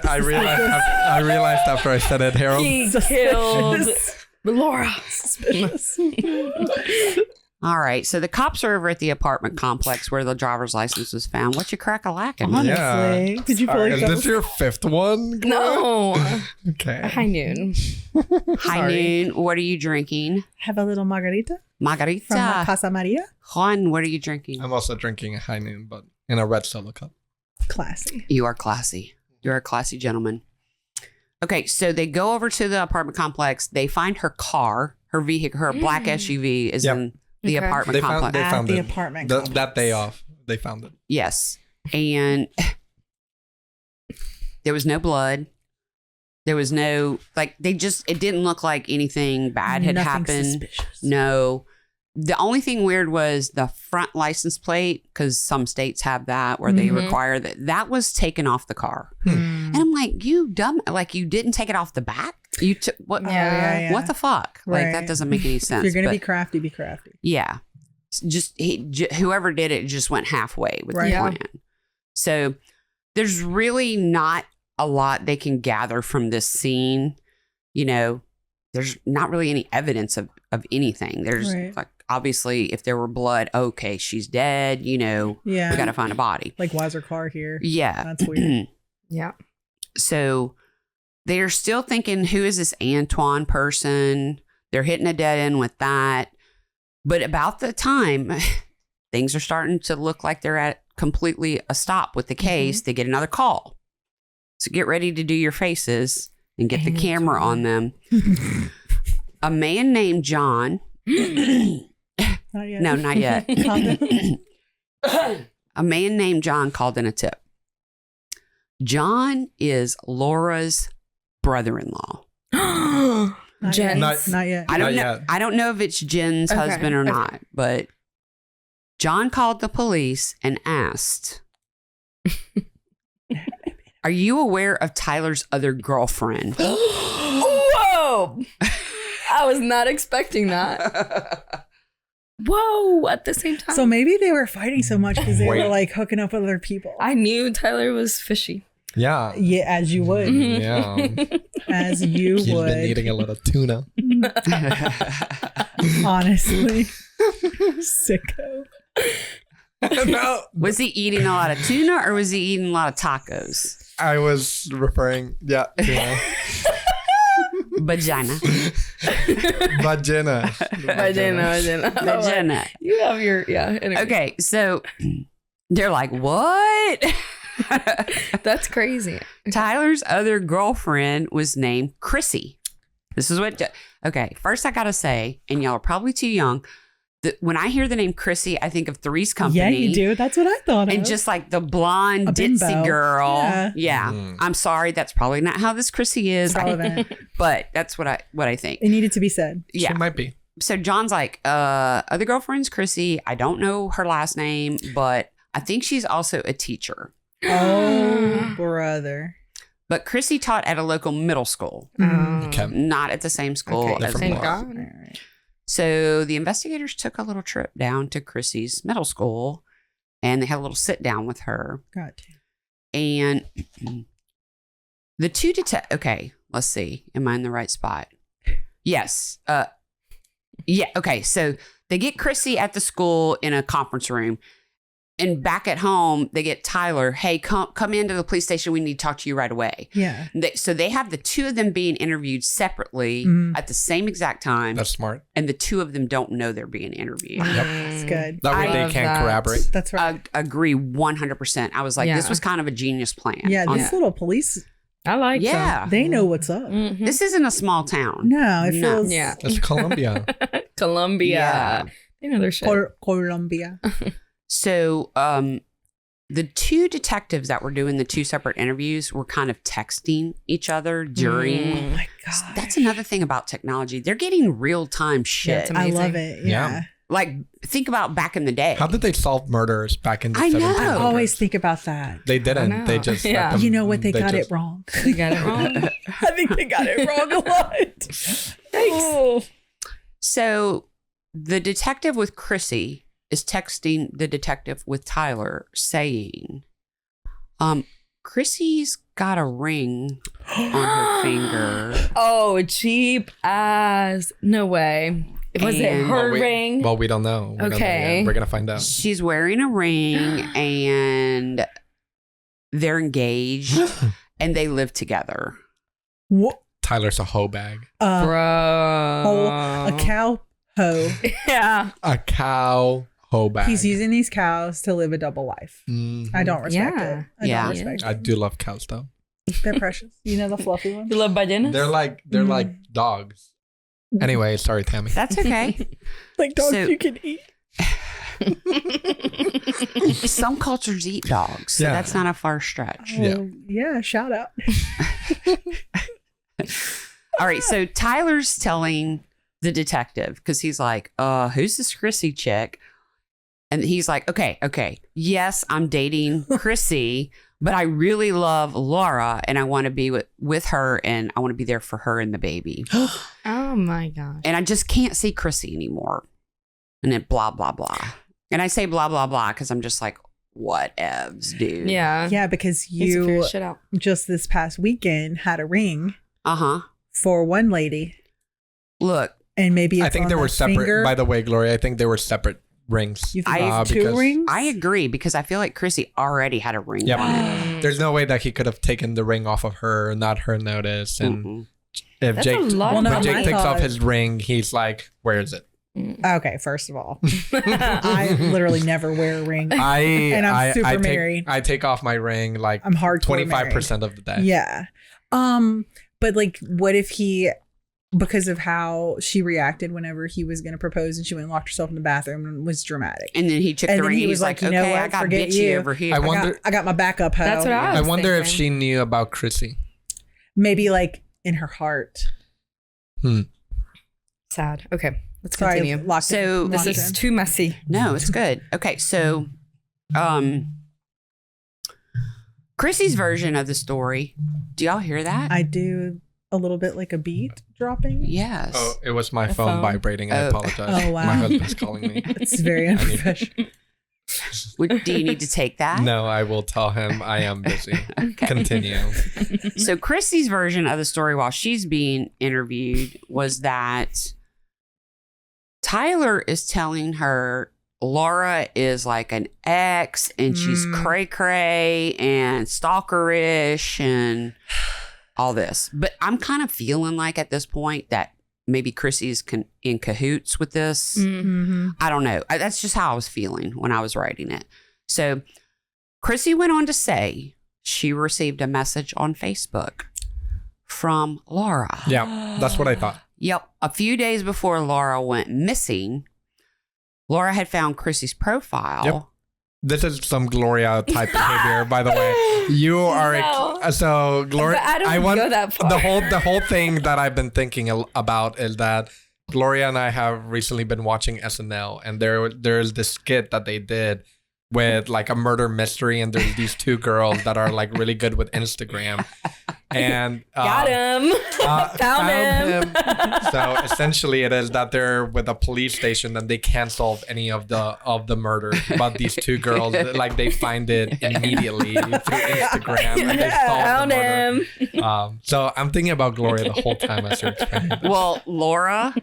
S4: I realized after I said it, Harold.
S1: He killed Laura.
S2: All right. So the cops are over at the apartment complex where the driver's license was found. What you crack-a-lacking?
S3: Honestly.
S4: Yeah.
S3: Did you feel like
S4: Is
S3: that
S4: this
S3: was
S4: your fifth one?
S1: No.
S4: Okay.
S1: High noon.
S2: High noon. What are you drinking?
S3: have a little margarita
S2: Margarita.
S3: from La Casa Maria?
S2: Juan, what are you drinking?
S4: I'm also drinking a high noon, but in a red solo cup.
S3: Classy.
S2: You are classy. You're a classy gentleman. Okay, so they go over to the apartment complex. They find her car, her vehicle, her black SUV is in the apartment
S4: They
S2: complex.
S4: found
S3: the
S4: it.
S3: apartment
S4: That day off. They found it.
S2: Yes. And there was no blood. There was no, like, it didn't look like anything bad had
S3: Nothing
S2: happened.
S3: suspicious.
S2: No. The only thing weird was the front license plate, because some states have that where they require that was taken off the car. And I'm like, you dumb, like, you didn't take it off the back? You took what?
S3: Yeah.
S2: What the fuck? Like, that
S3: Right.
S2: doesn't make any sense.
S3: If you're going to
S2: But,
S3: be crafty, be crafty.
S2: yeah. Just whoever did it just went halfway with
S3: Right.
S2: the
S3: Yeah.
S2: plan. So there's really not a lot they can gather from this scene. You know, there's not really any evidence of anything. There's
S3: Right.
S2: like, obviously, if there were blood, okay, she's dead. You know,
S3: Yeah.
S2: we got to find a body.
S3: Like, why's her car here?
S2: Yeah.
S3: That's weird.
S1: Yeah.
S2: So they're still thinking, who is this Antoine person? They're hitting a dead end with that. But about the time, things are starting to look like they're at completely a stop with the case, they get another call. So get ready to do your faces and get the camera on them. A man named John.
S3: Not yet.
S2: No, not yet. A man named John called in a tip. John is Laura's brother-in-law.
S3: Not
S1: Jen.
S3: yet. Not yet.
S2: I don't know if it's Jen's husband or not, but John called the police and asked, "Are you aware of Tyler's other girlfriend?"
S1: Whoa! I was not expecting that. Whoa! At the same time,
S3: So maybe they were fighting so much because they
S4: Wait.
S3: were like hooking up with other people.
S1: I knew Tyler was fishy.
S4: Yeah.
S3: Yeah, as you would.
S4: Yeah.
S3: As you
S4: He's
S3: would.
S4: been eating a lot of tuna.
S3: Honestly. Sicko.
S4: No.
S2: Was he eating a lot of tuna or was he eating a lot of tacos?
S4: I was referring, tuna.
S2: Vagina.
S4: Vagina.
S2: Vagina.
S1: You have your anyway.
S2: Okay, so they're like, what?
S1: That's crazy.
S2: Tyler's other girlfriend was named Chrissy. This is what. Okay, first I gotta say, and y'all are probably too young. That when I hear the name Chrissy, I think of Three's Company.
S3: Yeah, you do. That's what I thought
S2: And
S3: of.
S2: just like the blonde
S3: A
S2: ditzy
S3: bimbo.
S2: girl.
S3: Yeah.
S2: Yeah.
S4: Mm.
S2: I'm sorry, that's probably not how this Chrissy is.
S3: It's relevant.
S2: But that's what I think.
S3: It needed to be said.
S2: Yeah.
S4: She might be.
S2: So John's like, other girlfriend's Chrissy. I don't know her last name, but I think she's also a teacher.
S3: Oh, brother.
S2: But Chrissy taught at a local middle school,
S4: Okay.
S2: not at the same school
S1: Okay,
S2: as
S4: different
S1: thank
S2: Laura.
S1: God.
S3: All right.
S2: So the investigators took a little trip down to Chrissy's middle school and they had a little sit down with her.
S3: Got to.
S2: And the two okay, let's see. Am I in the right spot? Yes. Yeah. Okay. So they get Chrissy at the school in a conference room. And back at home, they get Tyler. Hey, come into the police station. We need to talk to you right away.
S3: Yeah.
S2: So they have the two of them being interviewed separately at the same exact time.
S4: That's smart.
S2: And the two of them don't know they're being interviewed.
S3: That's good.
S4: That way
S1: I
S4: they
S1: love
S4: can't
S1: that.
S4: corroborate.
S3: That's right.
S2: Agree 100%. I was like,
S1: Yeah.
S2: this was kind of a genius plan.
S3: Yeah,
S2: on
S3: this little police,
S1: I like
S2: Yeah.
S3: they know what's up.
S1: that.
S2: This isn't a small town.
S3: No, it
S2: No.
S3: feels
S1: Yeah.
S4: That's Colombia.
S1: Colombia.
S2: Yeah.
S1: They know their shit.
S3: Colombia.
S2: So, the two detectives that were doing the two separate interviews were kind of texting each other during.
S3: Oh my god.
S2: That's another thing about technology. They're getting real time shit.
S1: it's
S3: I
S1: amazing.
S3: love it. Yeah.
S2: Like, think about back in the day.
S4: How did they solve murders back in the
S2: I know.
S4: 1700s?
S3: I always think about that.
S4: They
S1: I
S4: didn't.
S1: know.
S4: They just. let
S1: Yeah.
S4: them-
S3: You know what? They got
S4: just-
S3: it wrong.
S1: They got it wrong.
S3: I think they got it wrong a lot. Thanks.
S2: So, the detective with Chrissy is texting the detective with Tyler saying, Chrissy's got a ring on her finger.
S1: Oh, cheap ass. No way. Was it
S2: And-
S1: her
S4: we,
S1: ring?
S4: Well, we don't know. We don't know
S1: Okay.
S4: yet. We're gonna find out.
S2: She's wearing a ring and they're engaged and they live together.
S3: What?
S4: Tyler's a hoe bag.
S1: Bro.
S3: A cow hoe.
S1: Yeah.
S4: A cow hoe bag.
S3: He's using these cows to live a double life.
S4: Mhm.
S3: I don't respect
S1: Yeah.
S3: it. I
S2: Yeah.
S3: don't respect
S4: I
S3: it.
S4: do love cows though.
S3: They're precious. You know the fluffy ones?
S1: You love ballenas?
S4: They're like dogs. Anyway, sorry, Tammy.
S2: That's okay.
S3: Like dogs
S2: So-
S3: you can eat.
S2: Some cultures eat dogs, so
S4: Yeah.
S2: that's not a far stretch.
S4: Yeah.
S3: Oh, yeah, shout out.
S2: All right, so Tyler's telling the detective because he's like, who's this Chrissy chick? And he's like, okay, yes, I'm dating Chrissy, but I really love Laura and I want to be with her and I want to be there for her and the baby.
S1: Oh my gosh.
S2: And I just can't see Chrissy anymore. And then blah, blah, blah. And I say blah, blah, blah because I'm just like, whatevs, dude.
S1: Yeah.
S3: Yeah, because
S1: Needs to figure
S3: you
S1: shit out.
S3: just this past weekend had a ring
S2: Uh-huh.
S3: for one lady,
S2: Look,
S3: and maybe it's
S4: I think
S3: on
S4: they were
S3: that
S4: separate.
S3: finger.
S4: By the way, Gloria, I think they were separate rings.
S3: You think
S2: I-
S3: it's two
S4: because-
S3: rings?
S2: I agree because I feel like Chrissy already had a ring
S4: Yep.
S2: on it.
S4: There's no way that he could have taken the ring off of her and not her notice. And
S2: Mm-mm.
S4: if
S1: That's
S4: Jake,
S1: a lot
S3: of
S4: when
S3: money.
S4: Jake takes
S3: I
S4: off
S3: thought-
S4: his ring, he's like, "Where is it?"
S3: Okay, first of all, I literally never wear a ring. And I'm super married.
S4: I take off my ring like
S3: I'm hardcore
S4: 25% of the day.
S3: Yeah. But like, what if he, because of how she reacted whenever he was going to propose and she went and locked herself in the bathroom and was dramatic.
S2: And then he took the ring and he was like,
S3: you know
S2: okay,
S3: what?
S2: I got
S3: Forget
S2: bitchy
S3: you.
S2: over here.
S3: I got my backup hoe.
S1: That's what I was
S4: wonder if
S1: thinking.
S4: she knew about Chrissy.
S3: Maybe like in her heart.
S1: Sad. Okay, let's
S3: Sorry,
S1: continue.
S3: this
S1: This is too messy.
S2: No, it's good. Okay, so Chrissy's version of the story. Do y'all hear that?
S3: I do a little bit like a beat dropping.
S2: Yes.
S4: Oh, it was my phone vibrating. I apologize.
S3: Oh, wow.
S4: My husband's calling me.
S3: It's very unprofessional.
S2: Do you need to take that?
S4: No, I will tell him I am busy.
S2: Okay.
S4: Continue.
S2: So Chrissy's version of the story while she's being interviewed was that Tyler is telling her Laura is like an ex and she's cray cray and stalkerish and all this. But I'm kind of feeling like at this point that maybe Chrissy's in cahoots with this.
S3: Mm-hmm.
S2: I don't know. That's just how I was feeling when I was writing it. So Chrissy went on to say she received a message on Facebook from Laura.
S4: Yeah, that's what I thought.
S2: Yep. A few days before Laura went missing, Laura had found Chrissy's profile.
S4: Yep. This is some Gloria type behavior, by the way. You are so Gloria.
S1: But I don't go that far.
S4: The whole thing that I've been thinking about is that Gloria and I have recently been watching SNL, and there's this skit that they did with like a murder mystery, and there's these two girls that are like really good with Instagram, and
S1: got him, found him.
S4: So essentially, it is that they're with a police station and they can't solve any of the murder, but these two girls like they find it immediately through Instagram and they solve
S1: Found
S4: the murder.
S1: him.
S4: So I'm thinking about Gloria the whole time as you're explaining this.
S2: Well, Laura,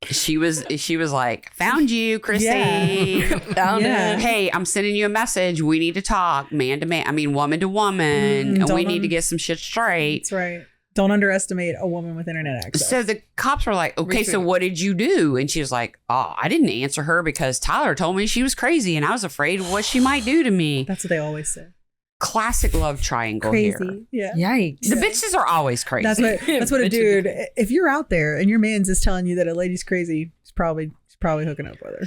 S2: she was like, found you, Chrissy.
S3: Yeah.
S1: Found him.
S2: Hey, I'm sending you a message. We need to talk, man to man. I mean, woman to woman. And we need to get some shit straight.
S3: That's right. Don't underestimate a woman with internet access.
S2: So the cops were like, okay, so what did you do? And she was like, oh, I didn't answer her because Tyler told me she was crazy and I was afraid of what she might do to me.
S3: That's what they always say.
S2: Classic love triangle
S3: Crazy.
S2: here.
S3: Yeah.
S1: Yikes.
S2: The bitches are always crazy.
S3: That's what a dude, if you're out there and your man's is telling you that a lady's crazy, he's probably hooking up with her.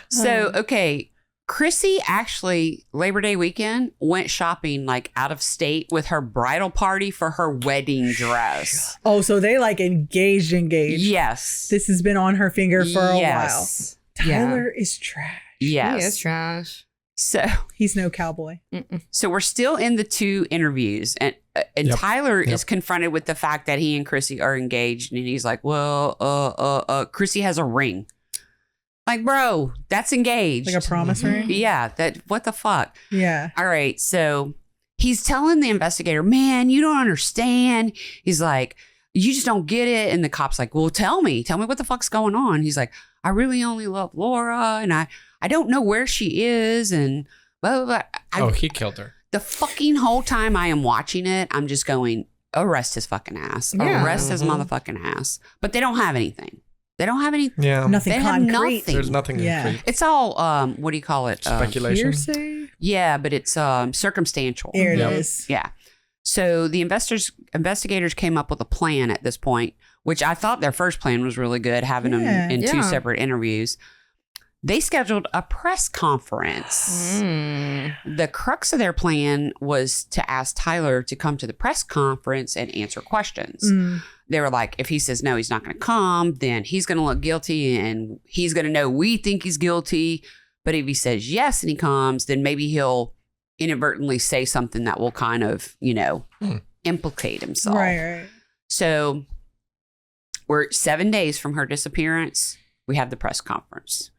S2: So, okay. Chrissy actually, Labor Day weekend, went shopping like out of state with her bridal party for her wedding dress.
S3: Oh, so they like engaged.
S2: Yes.
S3: This has been on her finger for a while.
S2: Yes.
S3: Tyler is trash.
S2: Yes.
S1: He is trash.
S2: So
S3: He's no cowboy.
S2: So we're still in the two interviews, and
S4: Yep.
S2: Tyler is confronted with the fact that he and Chrissy are engaged, and he's like, "Well, Chrissy has a ring." Like, bro, that's engaged.
S3: Like a promise ring?
S2: Yeah. What the fuck?
S3: Yeah.
S2: All right. So he's telling the investigator, "Man, you don't understand." He's like, "You just don't get it." And the cop's like, "Well, tell me what the fuck's going on." He's like, "I really only love Laura, and I don't know where she is, and blah, blah, blah."
S4: He killed her.
S2: The fucking whole time I am watching it, I'm just going, arrest his fucking ass.
S1: Yeah.
S2: Arrest his motherfucking ass. But they don't have anything. They don't have any.
S4: Yeah.
S3: Nothing
S2: They have
S3: concrete.
S2: nothing.
S4: There's nothing concrete.
S2: It's all, what do you call it?
S4: Speculation.
S3: Hearsay?
S2: Yeah, but it's circumstantial.
S3: Here it
S4: Yep.
S3: is.
S2: Yeah. So the investigators came up with a plan at this point, which I thought their first plan was really good, having them in two separate interviews. They scheduled a press conference. The crux of their plan was to ask Tyler to come to the press conference and answer questions. They were like, if he says no, he's not going to come, then he's going to look guilty and he's going to know we think he's guilty. But if he says yes and he comes, then maybe he'll inadvertently say something that will kind of, implicate himself.
S3: Right.
S2: So we're 7 days from her disappearance. We have the press conference.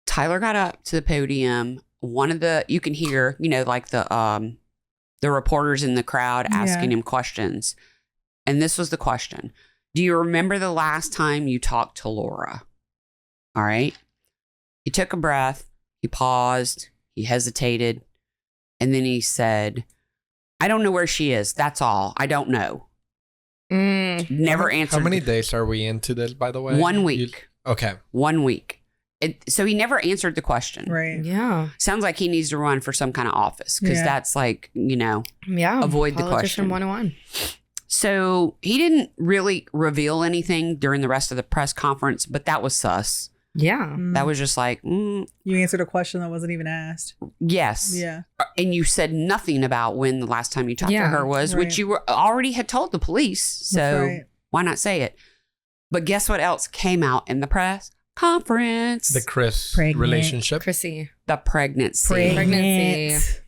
S2: Tyler got up to the podium. You can hear, like the reporters in the crowd asking him questions. And this was the question. Do you remember the last time you talked to Laura? All right. He took a breath. He paused. He hesitated. And then he said, I don't know where she is. That's all. I don't know. Never answered.
S4: How many days are we into this, by the way?
S2: 1 week.
S4: Okay.
S2: 1 week. So he never answered the question.
S3: Right.
S1: Yeah.
S2: Sounds like he needs to run for some kind of office because that's like,
S1: Yeah.
S2: avoid the question.
S1: 101.
S2: So he didn't really reveal anything during the rest of the press conference, but that was sus.
S1: Yeah.
S2: That was just like,
S3: You answered a question that wasn't even asked.
S2: yes.
S3: Yeah.
S2: And you said nothing about when the last time you talked to her was,
S3: right.
S2: which you already had told the police. So
S3: That's right.
S2: why not say it? But guess what else came out in the press conference?
S4: The Chris
S3: Pregnant.
S4: relationship.
S1: Chrissy.
S2: The pregnancy.
S1: Pregnancy.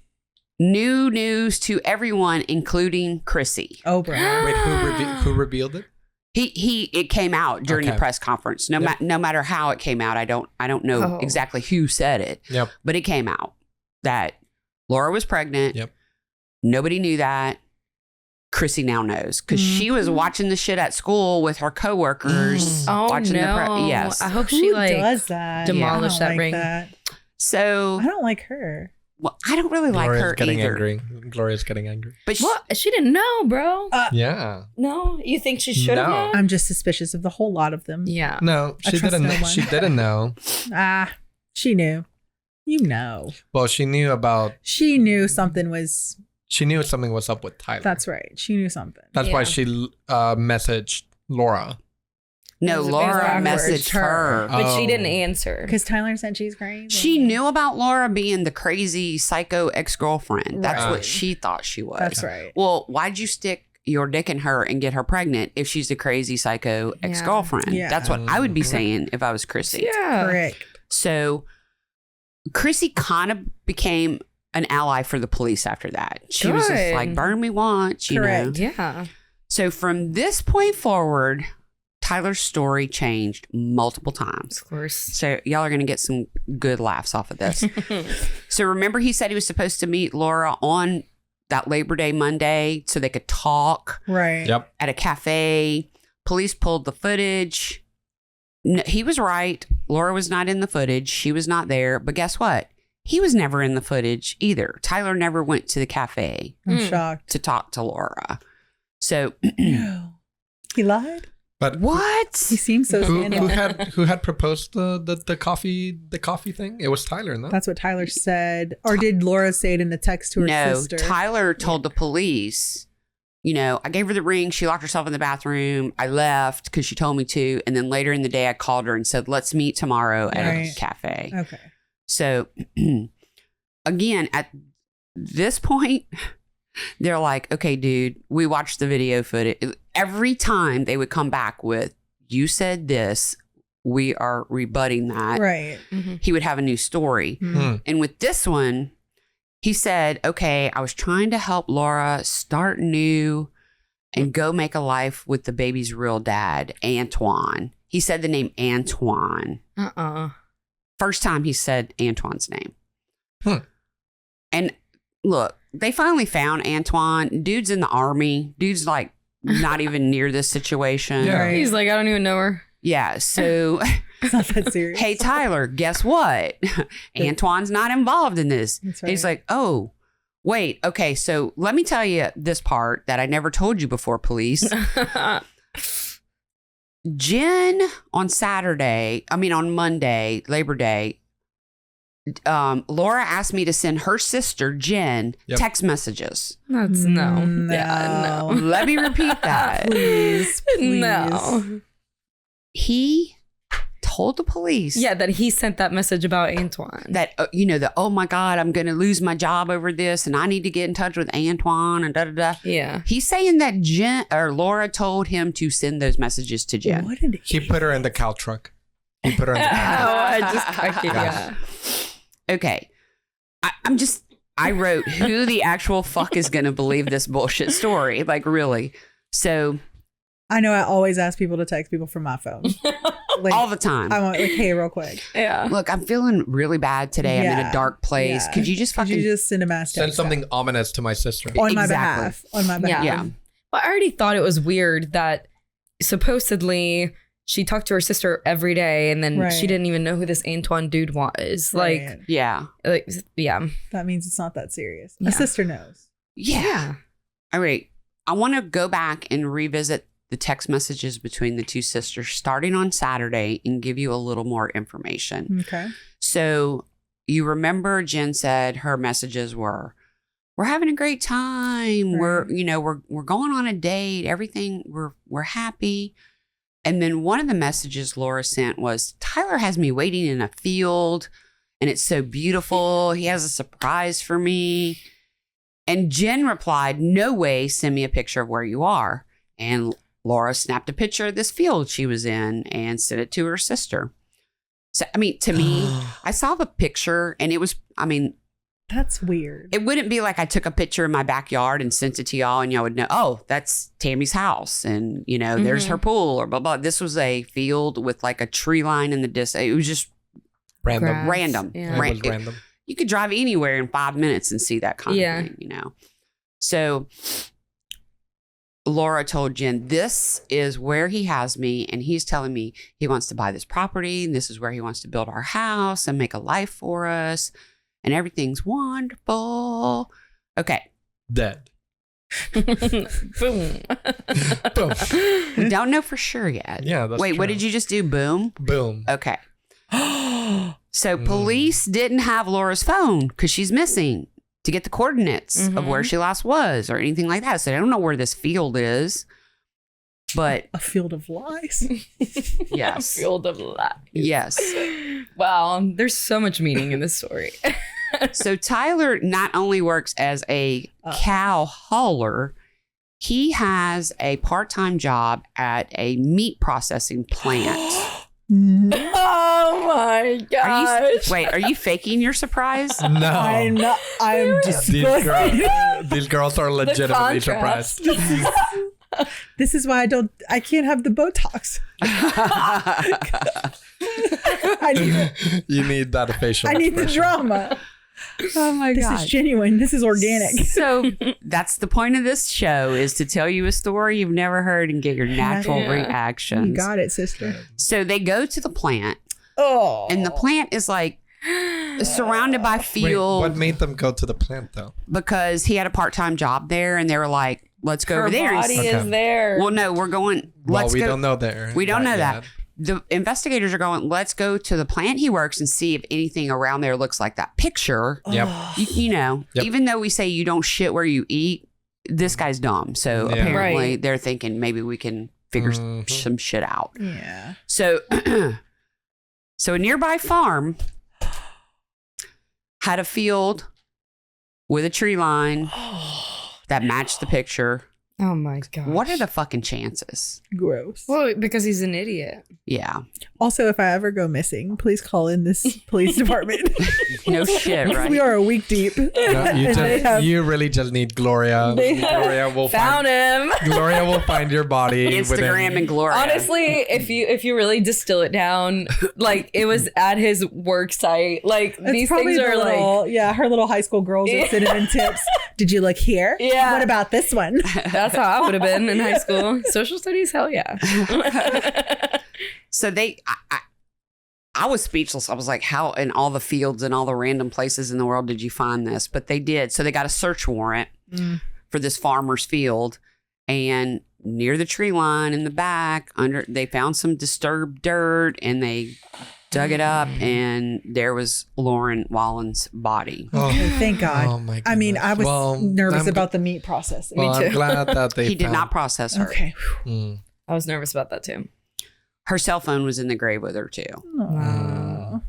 S2: New news to everyone, including Chrissy.
S3: Oh, bro.
S4: Wait, who revealed it?
S2: It came out during the press conference. No matter how it came out, I don't know exactly who said it.
S4: Yep.
S2: But it came out that Laura was pregnant.
S4: Yep.
S2: Nobody knew that. Chrissy now knows because she was watching the shit at school with her coworkers.
S1: Oh
S2: watching
S1: no!
S2: Yes.
S1: I hope
S3: Who
S1: she
S3: does that?
S1: demolished
S3: I
S1: that
S3: don't
S1: ring.
S3: That.
S2: So
S3: I don't like her.
S2: well, I don't really like
S4: Gloria's
S2: her
S4: getting
S2: either.
S4: angry. Gloria's getting angry.
S2: But
S1: What? She didn't know, bro.
S4: Yeah.
S1: No, you think she should have
S4: No.
S1: known?
S3: I'm just suspicious of the whole lot of them.
S1: Yeah.
S4: No,
S3: I
S4: she
S3: trust
S4: didn't.
S3: no one.
S4: She didn't know.
S3: She knew. You know.
S4: Well, she knew about.
S3: She knew something was.
S4: She knew something was up with Tyler.
S3: That's right. She knew something.
S4: That's why
S1: Yeah.
S4: she messaged Laura.
S2: no,
S1: It was
S2: Laura
S1: backwards.
S2: messaged her.
S1: But she
S4: Oh.
S1: didn't answer.
S3: Because Tyler said she's crazy.
S2: She knew about Laura being the crazy psycho ex-girlfriend. That's
S4: Right.
S2: what she thought she was.
S3: That's right.
S2: Well, why'd you stick your dick in her and get her pregnant if she's the crazy psycho ex-girlfriend?
S3: Yeah.
S2: That's what I would be saying if I was Chrissy.
S1: Yeah.
S3: Correct.
S2: So Chrissy kind of became an ally for the police after that. She was just
S1: Good.
S2: like, burn me once, you
S3: Correct.
S2: know.
S1: Yeah.
S2: So from this point forward, Tyler's story changed multiple times.
S1: Of course.
S2: So y'all are going to get some good laughs off of this. So remember he said he was supposed to meet Laura on that Labor Day Monday so they could talk
S3: Right.
S4: Yep.
S2: at a cafe. Police pulled the footage. No, he was right. Laura was not in the footage. She was not there. But guess what? He was never in the footage either. Tyler never went to the cafe
S3: I'm shocked.
S2: to talk to Laura. So
S3: No. He lied?
S4: But
S2: what?
S3: He seems so
S4: who
S3: scandalous.
S4: who had proposed the coffee thing? It was Tyler, no?
S3: That's what Tyler said. Or did Laura say it in the text to her
S2: No,
S3: sister?
S2: Tyler told the police, I gave her the ring. She locked herself in the bathroom. I left because she told me to. And then later in the day, I called her and said, let's meet tomorrow at a
S3: Right.
S2: cafe.
S3: Okay.
S2: So again, at this point, they're like, okay, dude, we watched the video footage. Every time they would come back with, you said this, we are rebutting that.
S3: Right.
S2: He would have a new story.
S4: Hmm.
S2: And with this one, he said, okay, I was trying to help Laura start new and go make a life with the baby's real dad, Antoine. He said the name Antoine. First time he said Antoine's name. And look, they finally found Antoine. Dude's in the army. Dude's like not even near this situation.
S4: Yeah.
S3: Right.
S1: He's like, I don't even know her.
S2: Yeah. So,
S3: It's not that serious.
S2: hey, Tyler, guess what? Antoine's not involved in this.
S3: That's right.
S2: He's like, oh, wait. Okay. So let me tell you this part that I never told you before, police. Jen on Monday, Labor Day, Laura asked me to send her sister, Jen, text messages.
S1: That's no.
S3: No.
S1: Yeah, no.
S2: Let me repeat that.
S3: Please.
S1: No.
S2: He told the police
S1: Yeah, that he sent that message about Antoine.
S2: that, oh my God, I'm going to lose my job over this and I need to get in touch with Antoine and da-da-da.
S1: Yeah.
S2: He's saying that Laura told him to send those messages to Jen.
S3: What did
S4: He put her in the cow truck. He put her in the cow truck.
S1: Oh, I just cracked it. Yeah.
S2: Okay. I wrote, who the actual fuck is going to believe this bullshit story? Like, really? So.
S3: I know I always ask people to text people from my phone. Like,
S2: All the time.
S3: I want, like, hey, real quick.
S1: Yeah.
S2: Look, I'm feeling really bad today. I'm in
S3: Yeah.
S2: a dark place.
S3: Yeah.
S2: Could you just fucking.
S3: Could you just send a mass
S4: Send
S3: text
S4: something
S3: out?
S4: ominous to my sister.
S3: on my
S2: Exactly.
S3: behalf. On my behalf.
S1: Yeah. But I already thought it was weird that supposedly she talked to her sister every day and then
S3: Right.
S1: she didn't even know who this Antoine dude was.
S3: Right.
S2: Yeah.
S1: Yeah.
S3: That means it's not that serious.
S1: Yeah.
S3: A sister knows.
S2: Yeah. All right. I want to go back and revisit the text messages between the two sisters starting on Saturday and give you a little more information.
S3: Okay.
S2: So you remember Jen said her messages were, we're having a great time.
S3: Right.
S2: We're going on a date. Everything, we're happy. And then one of the messages Laura sent was, Tyler has me waiting in a field and it's so beautiful. He has a surprise for me. And Jen replied, no way, send me a picture of where you are. And Laura snapped a picture of this field she was in and sent it to her sister. So, I mean, to me, I saw the picture and it was, I mean,
S3: that's weird.
S2: It wouldn't be like I took a picture in my backyard and sent it to y'all and y'all would know, oh, that's Tammy's house. And, there's her pool or blah, blah. This was a field with like a tree line in the distance. It was just
S4: Random.
S2: random.
S1: Yeah.
S4: It was random.
S2: You could drive anywhere in 5 minutes and see that kind of thing, So Laura told Jen, this is where he has me. And he's telling me he wants to buy this property. And this is where he wants to build our house and make a life for us. And everything's wonderful. Okay.
S4: Dead.
S1: Boom.
S4: Boom.
S2: We don't know for sure yet.
S4: Yeah, that's
S2: Wait,
S4: true.
S2: what did you just do? Boom?
S4: Boom.
S2: Okay. So police didn't have Laura's phone because she's missing to get the coordinates of where she last was or anything like that. So they don't know where this field is. But
S3: A field of lies.
S2: yes.
S1: Field of lies.
S2: Yes.
S1: Wow, there's so much meaning in this story.
S2: So Tyler not only works as a cow hauler, he has a part-time job at a meat processing plant.
S1: Oh my gosh.
S2: Are you faking your surprise?
S4: No.
S3: I'm not. I'm disgusted.
S4: These girls are legitimately
S1: contrast.
S4: surprised.
S3: This is why I can't have the Botox. I need,
S4: You need that facial
S3: I need the
S4: expression.
S3: drama.
S2: Oh my
S3: This
S2: God.
S3: is genuine. This is organic.
S2: So that's the point of this show, is to tell you a story you've never heard and get your natural
S1: Yeah.
S2: reactions.
S3: You got it, sister.
S2: So they go to the plant,
S3: Oh.
S2: and the plant is like surrounded by
S4: Wait,
S2: field
S4: what made them go to the plant though?
S2: because he had a part-time job there, and they were like, let's go
S1: Her
S2: over there.
S1: body
S2: And
S1: is there.
S2: well, no, we're going.
S4: Well,
S2: Let's
S4: we
S2: go.
S4: don't know there.
S2: We don't know that.
S4: yet.
S2: The investigators are going, let's go to the plant he works and see if anything around there looks like that picture.
S4: Yep.
S2: Yep.
S4: Yep.
S2: Even though we say you don't shit where you eat, this guy's dumb. So
S4: Yeah.
S2: apparently
S1: Right.
S2: they're thinking maybe we can figure
S4: Mhm.
S2: some shit out.
S3: Yeah.
S2: So, so a nearby farm had a field with a tree line that matched the picture.
S1: Oh my god.
S2: What are the fucking chances?
S3: Gross.
S1: Well, because he's an idiot.
S2: Yeah.
S3: Also, if I ever go missing, please call in this police department.
S2: No shit, right?
S3: We are a week deep.
S4: No,
S3: And they have-
S4: you really just need Gloria.
S3: They have-
S4: Gloria will
S1: Found him.
S4: Gloria will find your body.
S2: Instagram and Gloria.
S1: Honestly, if you really distill it down, like it was at his work site. Like
S3: It's
S1: these
S3: probably
S1: things are
S3: the
S1: like
S3: little, her little high school girls are cinnamon tips. Did you look here?
S1: Yeah.
S3: What about this one?
S1: that's how I would have been in high school. Social studies, hell yeah.
S2: So I was speechless. I was like, how in all the fields and all the random places in the world did you find this? But they did. So they got a search warrant for this farmer's field. And near the tree line in the back, they found some disturbed dirt and they dug it up and there was Lauren Wallen's body.
S3: Okay, thank God.
S4: Oh my
S3: I mean,
S4: goodness.
S3: I was
S4: Well,
S3: nervous
S4: I'm
S3: about the meat processing.
S4: Well,
S1: too.
S4: I'm glad that they
S2: He did
S4: found-
S2: not process her.
S3: Okay.
S4: Mm.
S1: I was nervous about that too.
S2: Her cell phone was in the grave with her too.
S3: Aw.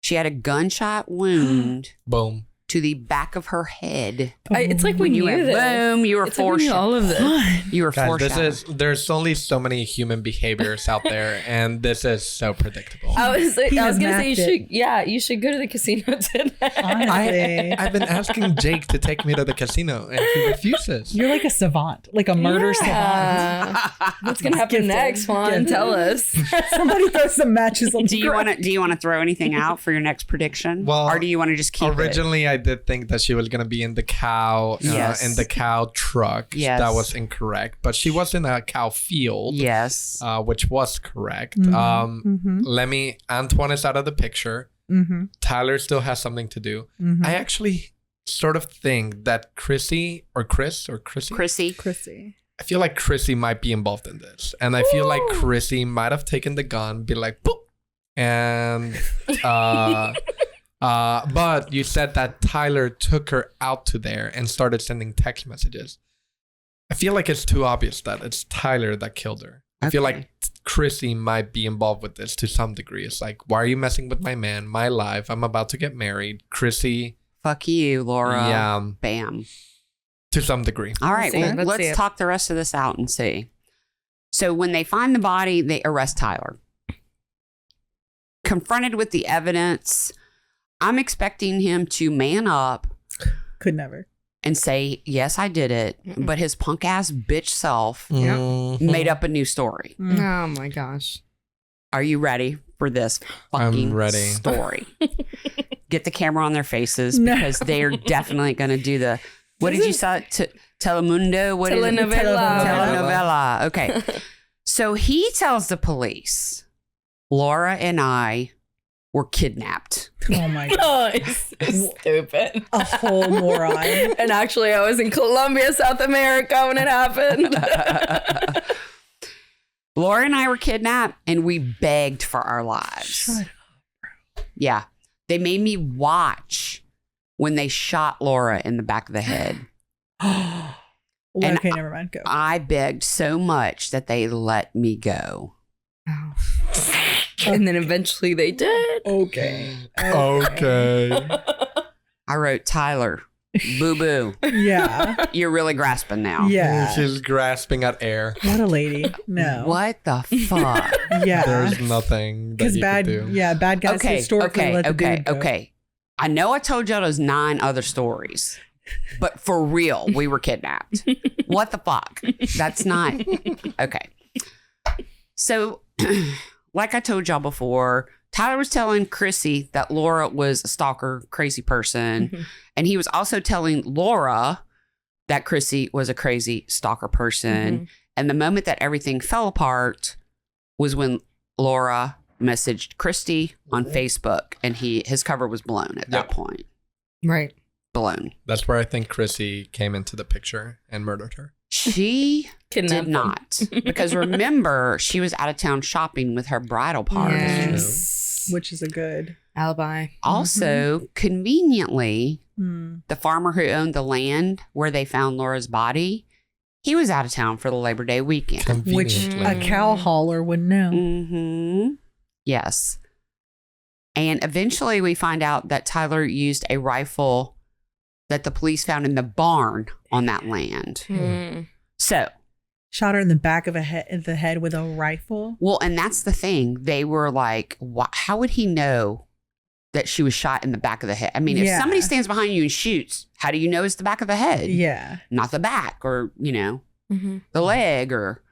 S2: She had a gunshot wound
S4: Boom.
S2: to the back of her head.
S1: It's like when
S2: You
S1: you
S2: went
S1: knew this.
S2: boom. You were
S1: It's like we knew
S2: foreshadowed.
S1: all of this.
S2: You were
S4: Guys,
S2: foreshadowed.
S4: there's only so many human behaviors out there, and this is so predictable.
S1: I was
S3: He has
S1: gonna say
S3: mapped
S1: you should go to the casino today.
S3: Honestly.
S4: I've been asking Jake to take me to the casino, and he refuses.
S3: You're like a savant, like a murder savant.
S1: Yeah. What's gonna happen
S3: Gifted.
S1: next, Juan?
S3: Gifted.
S1: Tell us.
S3: Somebody throw some matches on
S2: Do you want to throw anything out for your next prediction?
S4: Well,
S2: or do you want to just keep it?
S4: Originally, I did think that she was gonna be in the cow,
S2: Yes.
S4: in the cow truck.
S2: Yes.
S4: That was incorrect. But she was in a cow field.
S2: Yes.
S4: Which was correct.
S3: Mhm.
S4: Antoine is out of the picture.
S3: Mm-hmm.
S4: Tyler still has something to do.
S3: Mm-hmm.
S4: I actually sort of think that Chrissy,
S2: Chrissy.
S3: Chrissy.
S4: I feel like Chrissy might be involved in this. And I feel like Chrissy might have taken the gun, be like, boop. And, but you said that Tyler took her out to there and started sending text messages. I feel like it's too obvious that it's Tyler that killed her. I feel like Chrissy might be involved with this to some degree. It's like, why are you messing with my man, my life? I'm about to get married. Chrissy.
S2: Fuck you, Laura.
S4: Yeah.
S2: Bam.
S4: To some degree.
S2: All right. Well, let's talk the rest of this out and see. So when they find the body, they arrest Tyler. Confronted with the evidence, I'm expecting him to man up.
S3: Could never.
S2: And say, yes, I did it. But his punk ass bitch self made up a new story.
S1: Oh my gosh.
S2: Are you ready for this fucking story? Get the camera on their faces because they are definitely going to do the... What did you say? Telemundo? What is it? Telenovela. Okay. So he tells the police, Laura and I were kidnapped.
S3: Oh my God.
S1: Stupid.
S3: A whole moron.
S1: And actually, I was in Colombia, South America when it happened.
S2: Laura and I were kidnapped and we begged for our lives.
S3: Shut up, bro.
S2: Yeah. They made me watch when they shot Laura in the back of the head.
S3: Okay, never mind. Go.
S2: I begged so much that they let me go.
S1: Oh. And then eventually they did.
S3: Okay.
S2: I wrote, Tyler, boo-boo.
S3: Yeah.
S2: You're really grasping now.
S3: Yeah.
S4: She's grasping at air.
S3: What a lady. No.
S2: What the fuck?
S3: Yeah.
S4: There's nothing that you
S3: bad,
S4: could do.
S3: Yeah, bad guys historically let the dude go.
S2: Okay. I know I told y'all those 9 other stories, but for real, we were kidnapped. What the fuck? That's not... Okay. So, like I told y'all before, Tyler was telling Chrissy that Laura was a stalker, crazy person. And he was also telling Laura that Chrissy was a crazy stalker person. And the moment that everything fell apart was when Laura messaged Christy on Facebook and his cover was blown at that point.
S1: Right.
S2: Blown.
S4: That's where I think Chrissy came into the picture and murdered her.
S2: She did not. Because remember, she was out of town shopping with her bridal party.
S1: Yes.
S3: Which is a good
S1: alibi.
S2: Also, conveniently, the farmer who owned the land where they found Laura's body, he was out of town for the Labor Day weekend.
S3: Which a cow hauler would know.
S2: Yes. And eventually we find out that Tyler used a rifle that the police found in the barn on that land. So.
S3: Shot her in the back of the head with a rifle?
S2: Well, and that's the thing. They were like, how would he know that she was shot in the back of the head? I mean, if somebody stands behind you and shoots, how do you know it's the back of the head?
S3: Yeah.
S2: Not the back or, the leg or...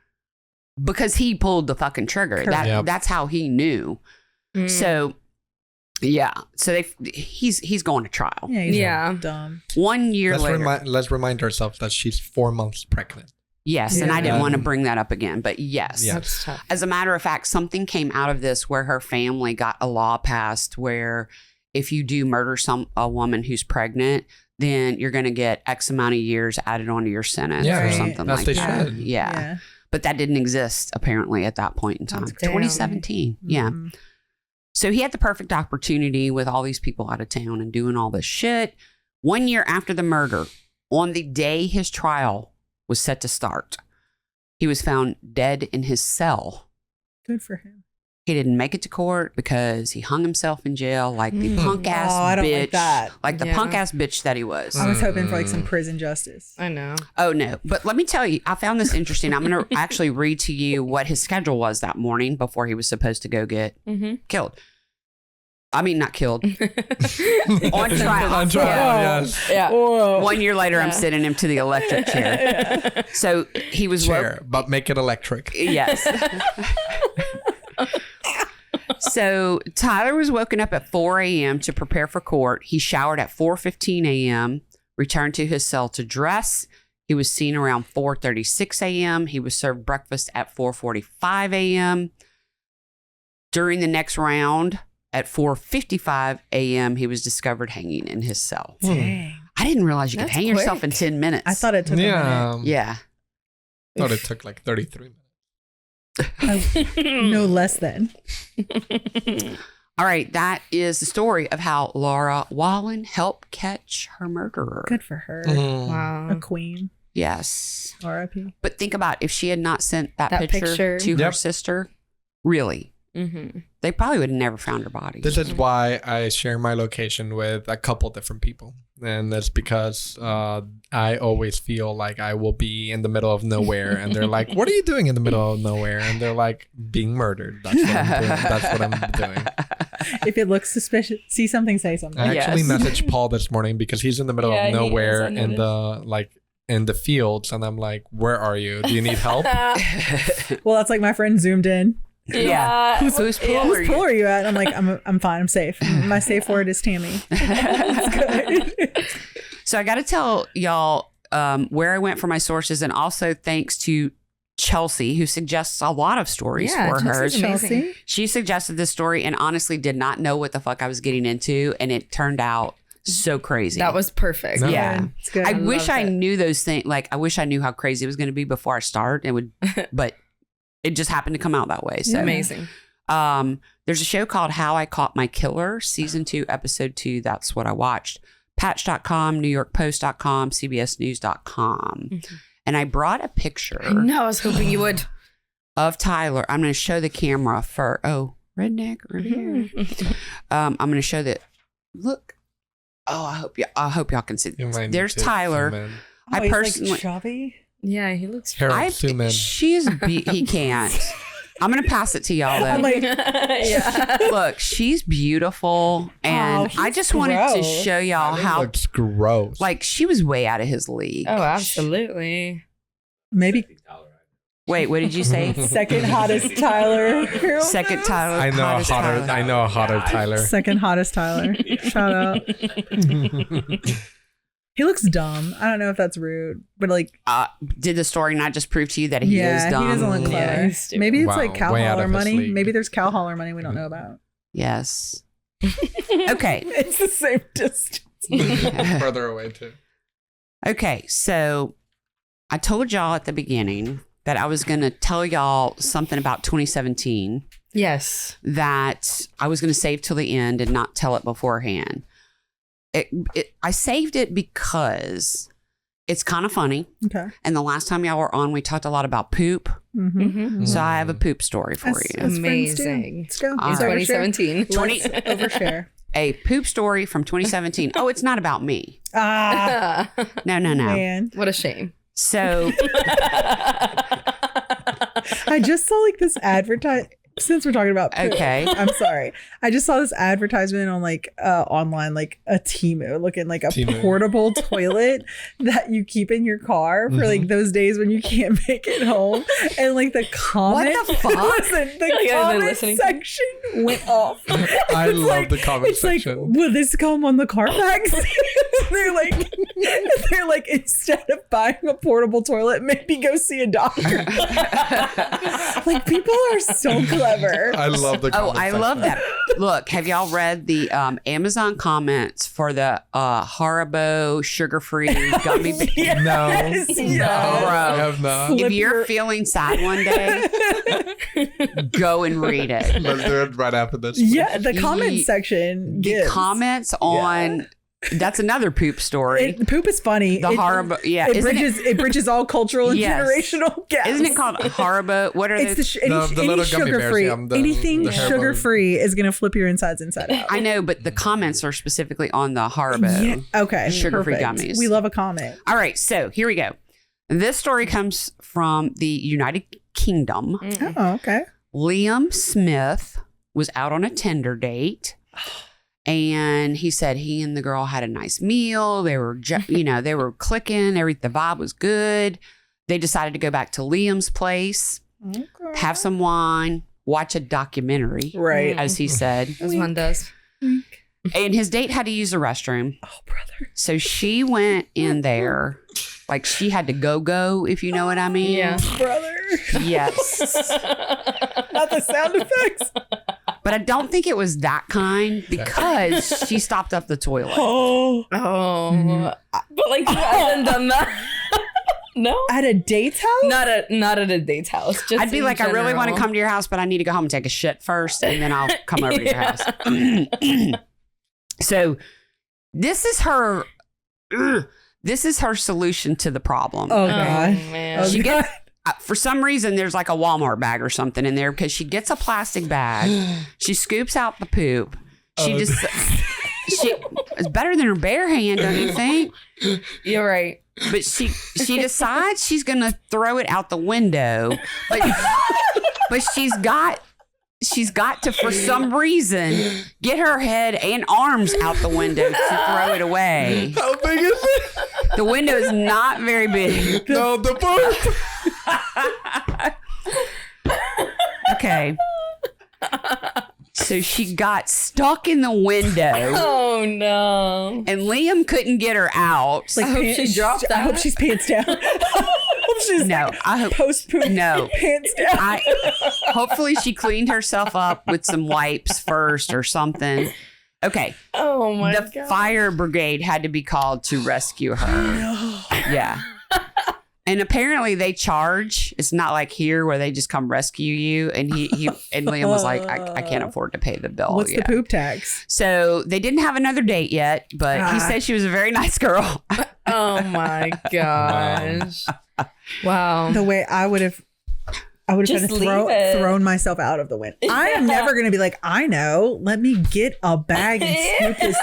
S2: Because he pulled the fucking trigger. That's how he knew. So... Yeah, so he's going to trial.
S3: Yeah, he's dumb.
S2: 1 year later.
S4: Let's remind ourselves that she's 4 months pregnant.
S2: Yes, and I didn't want to bring that up again, but yes.
S1: That's tough.
S2: As a matter of fact, something came out of this where her family got a law passed where if you do murder a woman who's pregnant, then you're going to get X amount of years added onto your sentence or something like that.
S4: Should.
S2: Yeah, but that didn't exist apparently at that point in time. 2017. Yeah. So he had the perfect opportunity with all these people out of town and doing all this shit. 1 year after the murder, on the day his trial was set to start, he was found dead in his cell.
S3: Good for him.
S2: He didn't make it to court because he hung himself in jail like the punk ass bitch. I don't like that. Like the punk ass bitch that he was.
S3: I was hoping for like some prison justice.
S1: I know.
S2: Oh no. But let me tell you, I found this interesting. I'm going to actually read to you what his schedule was that morning before he was supposed to go get killed. I mean, not killed. On trial.
S4: On trial, yes.
S1: Yeah.
S3: Whoa.
S2: 1 year later, I'm sitting him to the electric chair. So he was...
S4: but make it electric.
S2: Yes. So Tyler was woken up at 4 a.m. to prepare for court. He showered at 4:15 a.m., returned to his cell to dress. He was seen around 4:36 a.m. He was served breakfast at 4:45 a.m. During the next round, at 4:55 a.m., he was discovered hanging in his cell.
S3: Dang.
S2: I didn't realize you could hang yourself in 10 minutes.
S3: I thought it took a minute.
S2: Yeah.
S4: Thought it took like 33 minutes.
S3: No less than.
S2: All right, that is the story of how Laura Wallen helped catch her murderer.
S3: Good for her.
S1: Wow.
S3: A queen.
S2: Yes.
S3: R.I.P.
S2: But think about if she had not sent that picture to her sister, really, they probably would have never found her body.
S4: This is why I share my location with a couple different people. And that's because I always feel like I will be in the middle of nowhere. And they're like, what are you doing in the middle of nowhere? And they're like, being murdered. That's what I'm doing. That's what I'm doing.
S3: If it looks suspicious, see something, say something.
S4: I actually messaged Paul this morning because he's in the middle of nowhere in the fields. And I'm like, where are you? Do you need help?
S3: Well, that's like my friend zoomed in.
S2: Yeah. Whose pool
S3: are you at? I'm like, I'm fine. I'm safe. My safe word is Tammy.
S2: So I got to tell y'all where I went for my sources, and also thanks to Chelsea, who suggests a lot of stories for her.
S3: Chelsea.
S2: She suggested this story and honestly did not know what the fuck I was getting into, and it turned out so crazy.
S1: That was perfect.
S4: No.
S2: Yeah.
S3: It's good.
S2: I wish I knew those things. Like, I wish I knew how crazy it was going to be before I start. It would, but it just happened to come out that way. So
S1: amazing.
S2: There's a show called How I Caught My Killer, season 2, episode 2. That's what I watched. Patch.com, NewYorkPost.com, CBSNews.com. And I brought a picture.
S1: I know. I was hoping you would.
S2: Of Tyler. I'm going to show the camera for, redneck right here. I'm going to show that. Look. Oh, I hope y'all can see this. There's Tyler. I personally,
S3: like chubby.
S1: Yeah, he looks.
S2: He can't. I'm gonna pass it to y'all though.
S3: I'm like,
S2: look, she's beautiful, and I just wanted to show y'all how
S4: looks gross.
S2: Like, she was way out of his league.
S1: Oh, absolutely.
S3: Maybe.
S2: Wait, what did you say?
S3: Second hottest Tyler.
S2: Second Tyler.
S4: I know a hotter. I know a hotter Tyler.
S3: Second hottest Tyler. Shout out. He looks dumb. I don't know if that's rude, but like,
S2: did the story not just prove to you that he is dumb?
S3: He doesn't look clever.
S1: Yeah,
S3: maybe it's like cow
S4: way out
S3: hauler
S4: of his
S3: money.
S4: league.
S3: Maybe there's cow hauler money we don't know about.
S2: Yes. Okay.
S3: It's the same distance.
S4: Further away too.
S2: Okay, so I told y'all at the beginning that I was going to tell y'all something about 2017
S1: Yes.
S2: that I was going to save till the end and not tell it beforehand. I saved it because it's kind of funny.
S3: Okay.
S2: And the last time y'all were on, we talked a lot about poop.
S3: Mm-hmm.
S2: So I have a poop story for you.
S3: That's
S1: Amazing.
S3: Let's go.
S2: In
S3: Let's
S1: 2017.
S3: Let's overshare.
S2: A poop story from 2017. Oh, it's not about me.
S3: Ah,
S2: No.
S3: man.
S1: What a shame.
S2: So
S3: I just saw like this since we're talking about poop,
S2: Okay.
S3: I'm sorry. I just saw this advertisement on like online, like a Temu, looking like a
S4: Temu.
S3: portable toilet that you keep in your car for like those days when you can't make it home. And like the comment,
S2: What the fuck?
S3: Listen, the comment section went off.
S4: I
S3: It's
S4: love
S3: like-
S4: the comment
S3: it's
S4: section.
S3: like, will this come on the Carfax? they're like, instead of buying a portable toilet, maybe go see a doctor. Like, people are so clever.
S4: I love the comment
S2: I
S4: section.
S2: love that. Look, have y'all read the Amazon comments for the Haribo sugar-free gummy bear?
S3: Yes,
S4: No,
S3: yes.
S4: I have not.
S2: If you're feeling sad one day, go and read it.
S4: Let's do it right after this.
S3: Yeah, the comment section
S2: The
S3: gives.
S2: comments on that's another poop story.
S3: Poop is funny.
S2: The Haribo,
S3: It bridges all cultural and
S2: Yes.
S3: generational gaps.
S2: Isn't it called Haribo? What are
S3: It's
S2: they?
S3: the
S4: The little gummy bears,
S3: sugar free.
S4: yeah,
S3: Anything
S4: the Haribo.
S3: sugar free is gonna flip your insides inside out.
S2: I know, but the comments are specifically on the Haribo.
S3: Yeah, okay,
S2: Sugar-free
S3: perfect.
S2: gummies.
S3: We love a comment.
S2: All right, so here we go. This story comes from the United Kingdom.
S3: Oh, okay.
S2: Liam Smith was out on a Tinder date. And he said he and the girl had a nice meal. They were, they were clicking. The vibe was good. They decided to go back to Liam's place, have some wine, watch a documentary,
S3: Right.
S2: as he said.
S1: As one does.
S2: And his date had to use the restroom.
S3: Oh, brother.
S2: So she went in there. Like, she had to go, if you know what I mean.
S1: Yeah.
S3: Brother.
S2: Yes.
S3: Not the sound effects.
S2: But I don't think it was that kind because she stopped up the toilet.
S3: Oh.
S1: Oh. But like, who hasn't done that? No,
S3: At a date's house?
S1: not at a date's house. Just
S2: I'd be
S1: in
S2: like, I really want to
S1: general.
S2: come to your house, but I need to go home and take a shit first, and then I'll come over to your house. So this is her. This is her solution to the problem.
S3: Oh,
S1: Oh,
S3: God.
S1: man.
S2: She gets, for some reason, there's like a Walmart bag or something in there because she gets a plastic bag. She scoops out the poop. She it's better than her bare hand, don't you think?
S1: You're right.
S2: But she decides she's gonna throw it out the window. But she's got to, for some reason, get her head and arms out the window to throw it away.
S4: How big is it?
S2: The window is not very big.
S4: No, the boat.
S2: Okay. So she got stuck in the window,
S1: Oh no.
S2: and Liam couldn't get her out.
S3: Like,
S1: I hope she dropped
S3: I hope
S1: that.
S3: she's pants down. I hope she's
S2: No, I hope
S3: post poop
S2: no.
S3: pants down.
S2: Hopefully she cleaned herself up with some wipes first or something. Okay.
S1: Oh my
S2: The
S1: god.
S2: fire brigade had to be called to rescue her. Yeah. And apparently they charge. It's not like here where they just come rescue you. And he and Liam was like, I can't afford to pay the bill.
S3: What's
S2: yet.
S3: the poop tax?
S2: So they didn't have another date yet, but he said she was a very nice girl.
S1: Oh my gosh. Wow.
S3: The way I would have
S1: Just
S3: kind of
S1: leave it.
S3: thrown myself out of the window. I am never going to be like, I know. Let me get a bag and scoop this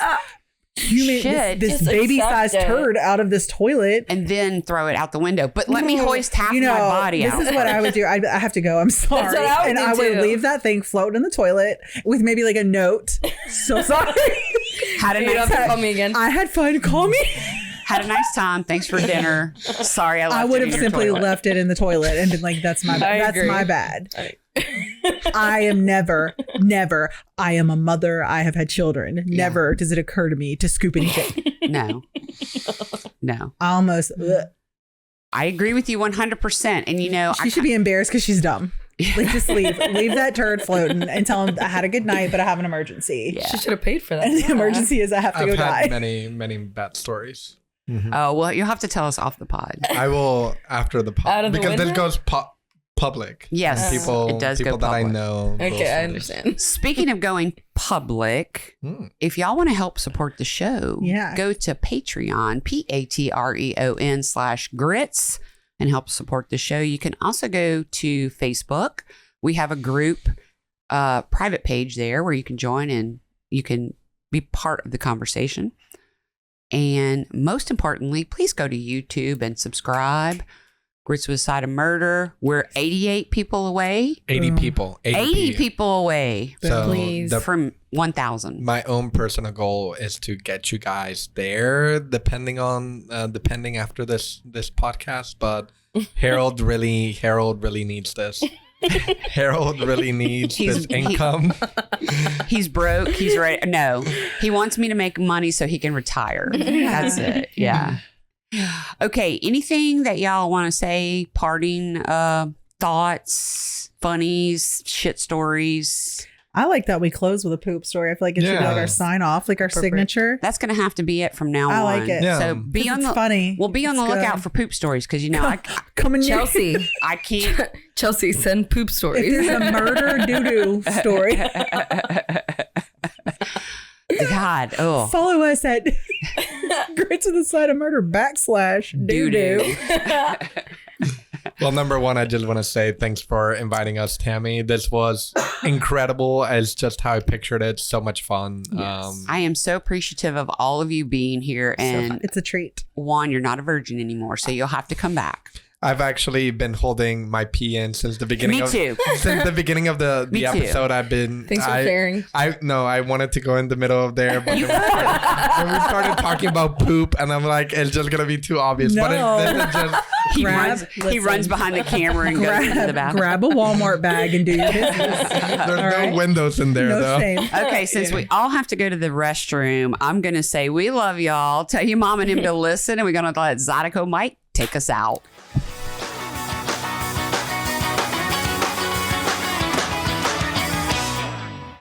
S2: Shit,
S3: this
S1: just
S3: baby-sized
S1: accept it.
S3: turd out of this toilet.
S2: And then throw it out the window. But let me hoist half
S3: You know,
S2: my body out.
S3: This is what I would do. I have to go. I'm sorry.
S1: what I would
S3: and
S1: do
S3: I would
S1: too.
S3: leave that thing floating in the toilet with maybe like a note. So sorry.
S2: Had a
S1: You don't
S2: nice
S1: have to call me again.
S3: I had fun. Call me.
S2: Had a nice time. Thanks for dinner. Sorry, I left
S3: I would
S2: it
S3: have
S2: in your
S3: simply
S2: toilet.
S3: left it in the toilet and been like, that's my
S1: agree.
S3: bad. I am never, I am a mother. I have had children. Never does it occur to me to scoop anything.
S2: No.
S3: I almost,
S2: I agree with you 100%. And you know,
S3: she should be embarrassed because she's dumb. Like, just leave that turd floating and tell him I had a good night, but I have an emergency.
S2: Yeah.
S1: She should have paid for that.
S3: And the emergency is I have to
S4: I've
S3: go
S4: had
S3: die.
S4: many bad stories.
S2: Oh, well, you'll have to tell us off the pod.
S4: I will after the
S1: Out of the
S4: because this
S1: window?
S4: goes public.
S2: Yes,
S4: People,
S2: it does
S4: people
S2: go
S4: that I
S2: public.
S4: know. will
S1: Okay,
S4: see
S1: I
S4: this.
S1: understand.
S2: Speaking of going public, if y'all want to help support the show, go to Patreon, Patreon/grits, and help support the show. You can also go to Facebook. We have a group, private page there where you can join and you can be part of the conversation. And most importantly, please go to YouTube and subscribe. Grits with a Side of Murder. We're 88 people away.
S4: 80 people.
S2: 80 people away
S4: So
S1: Please.
S2: from 1,000.
S4: my own personal goal is to get you guys there, depending after this podcast. But Harold really needs this. Harold really needs this income.
S2: He's broke. He's ready. No, he wants me to make money so he can retire. That's it. Yeah. Okay. Anything that y'all want to say? Parting thoughts, funnies, shit stories.
S3: I like that we close with a poop story. I feel like it should be like our sign off, like our signature.
S2: That's going to have to be it from now on.
S3: I like it.
S4: Yeah.
S2: So be on
S3: It's
S2: the
S3: funny.
S2: We'll be on the
S3: It's
S2: lookout
S3: good.
S2: for poop stories because you know
S3: Coming
S1: Chelsea.
S2: I can't.
S1: Chelsea, send poop
S3: If
S1: stories.
S3: there's a murder doo-doo story,
S2: God. Oh.
S3: follow us at Grits with a Side of Murder /doo-doo.
S4: Well, number one, I just want to say thanks for inviting us, Tammy. This was incredible. It's just how I pictured it. So much fun.
S2: I am so appreciative of all of you being here. And
S3: It's a treat.
S2: Juan, you're not a virgin anymore, so you'll have to come back.
S4: I've actually been holding my pee in since the beginning.
S2: Me too.
S4: Since the beginning of the
S2: Me too.
S4: episode, I've been.
S1: Thanks for sharing.
S4: I wanted to go in the middle of there, but then we started talking about poop, and I'm like, it's just gonna be too obvious.
S3: No.
S4: But it's just.
S2: He
S3: Listen.
S2: runs behind the camera and goes into the bathroom.
S3: Grab a Walmart bag and do your business.
S4: There's no
S3: right.
S4: windows in there,
S3: No
S4: though.
S3: shame.
S2: Okay, since we all have to go to the restroom, I'm going to say we love y'all. Tell your mom and him to listen, and we're going to let Zydeco Mike take us out.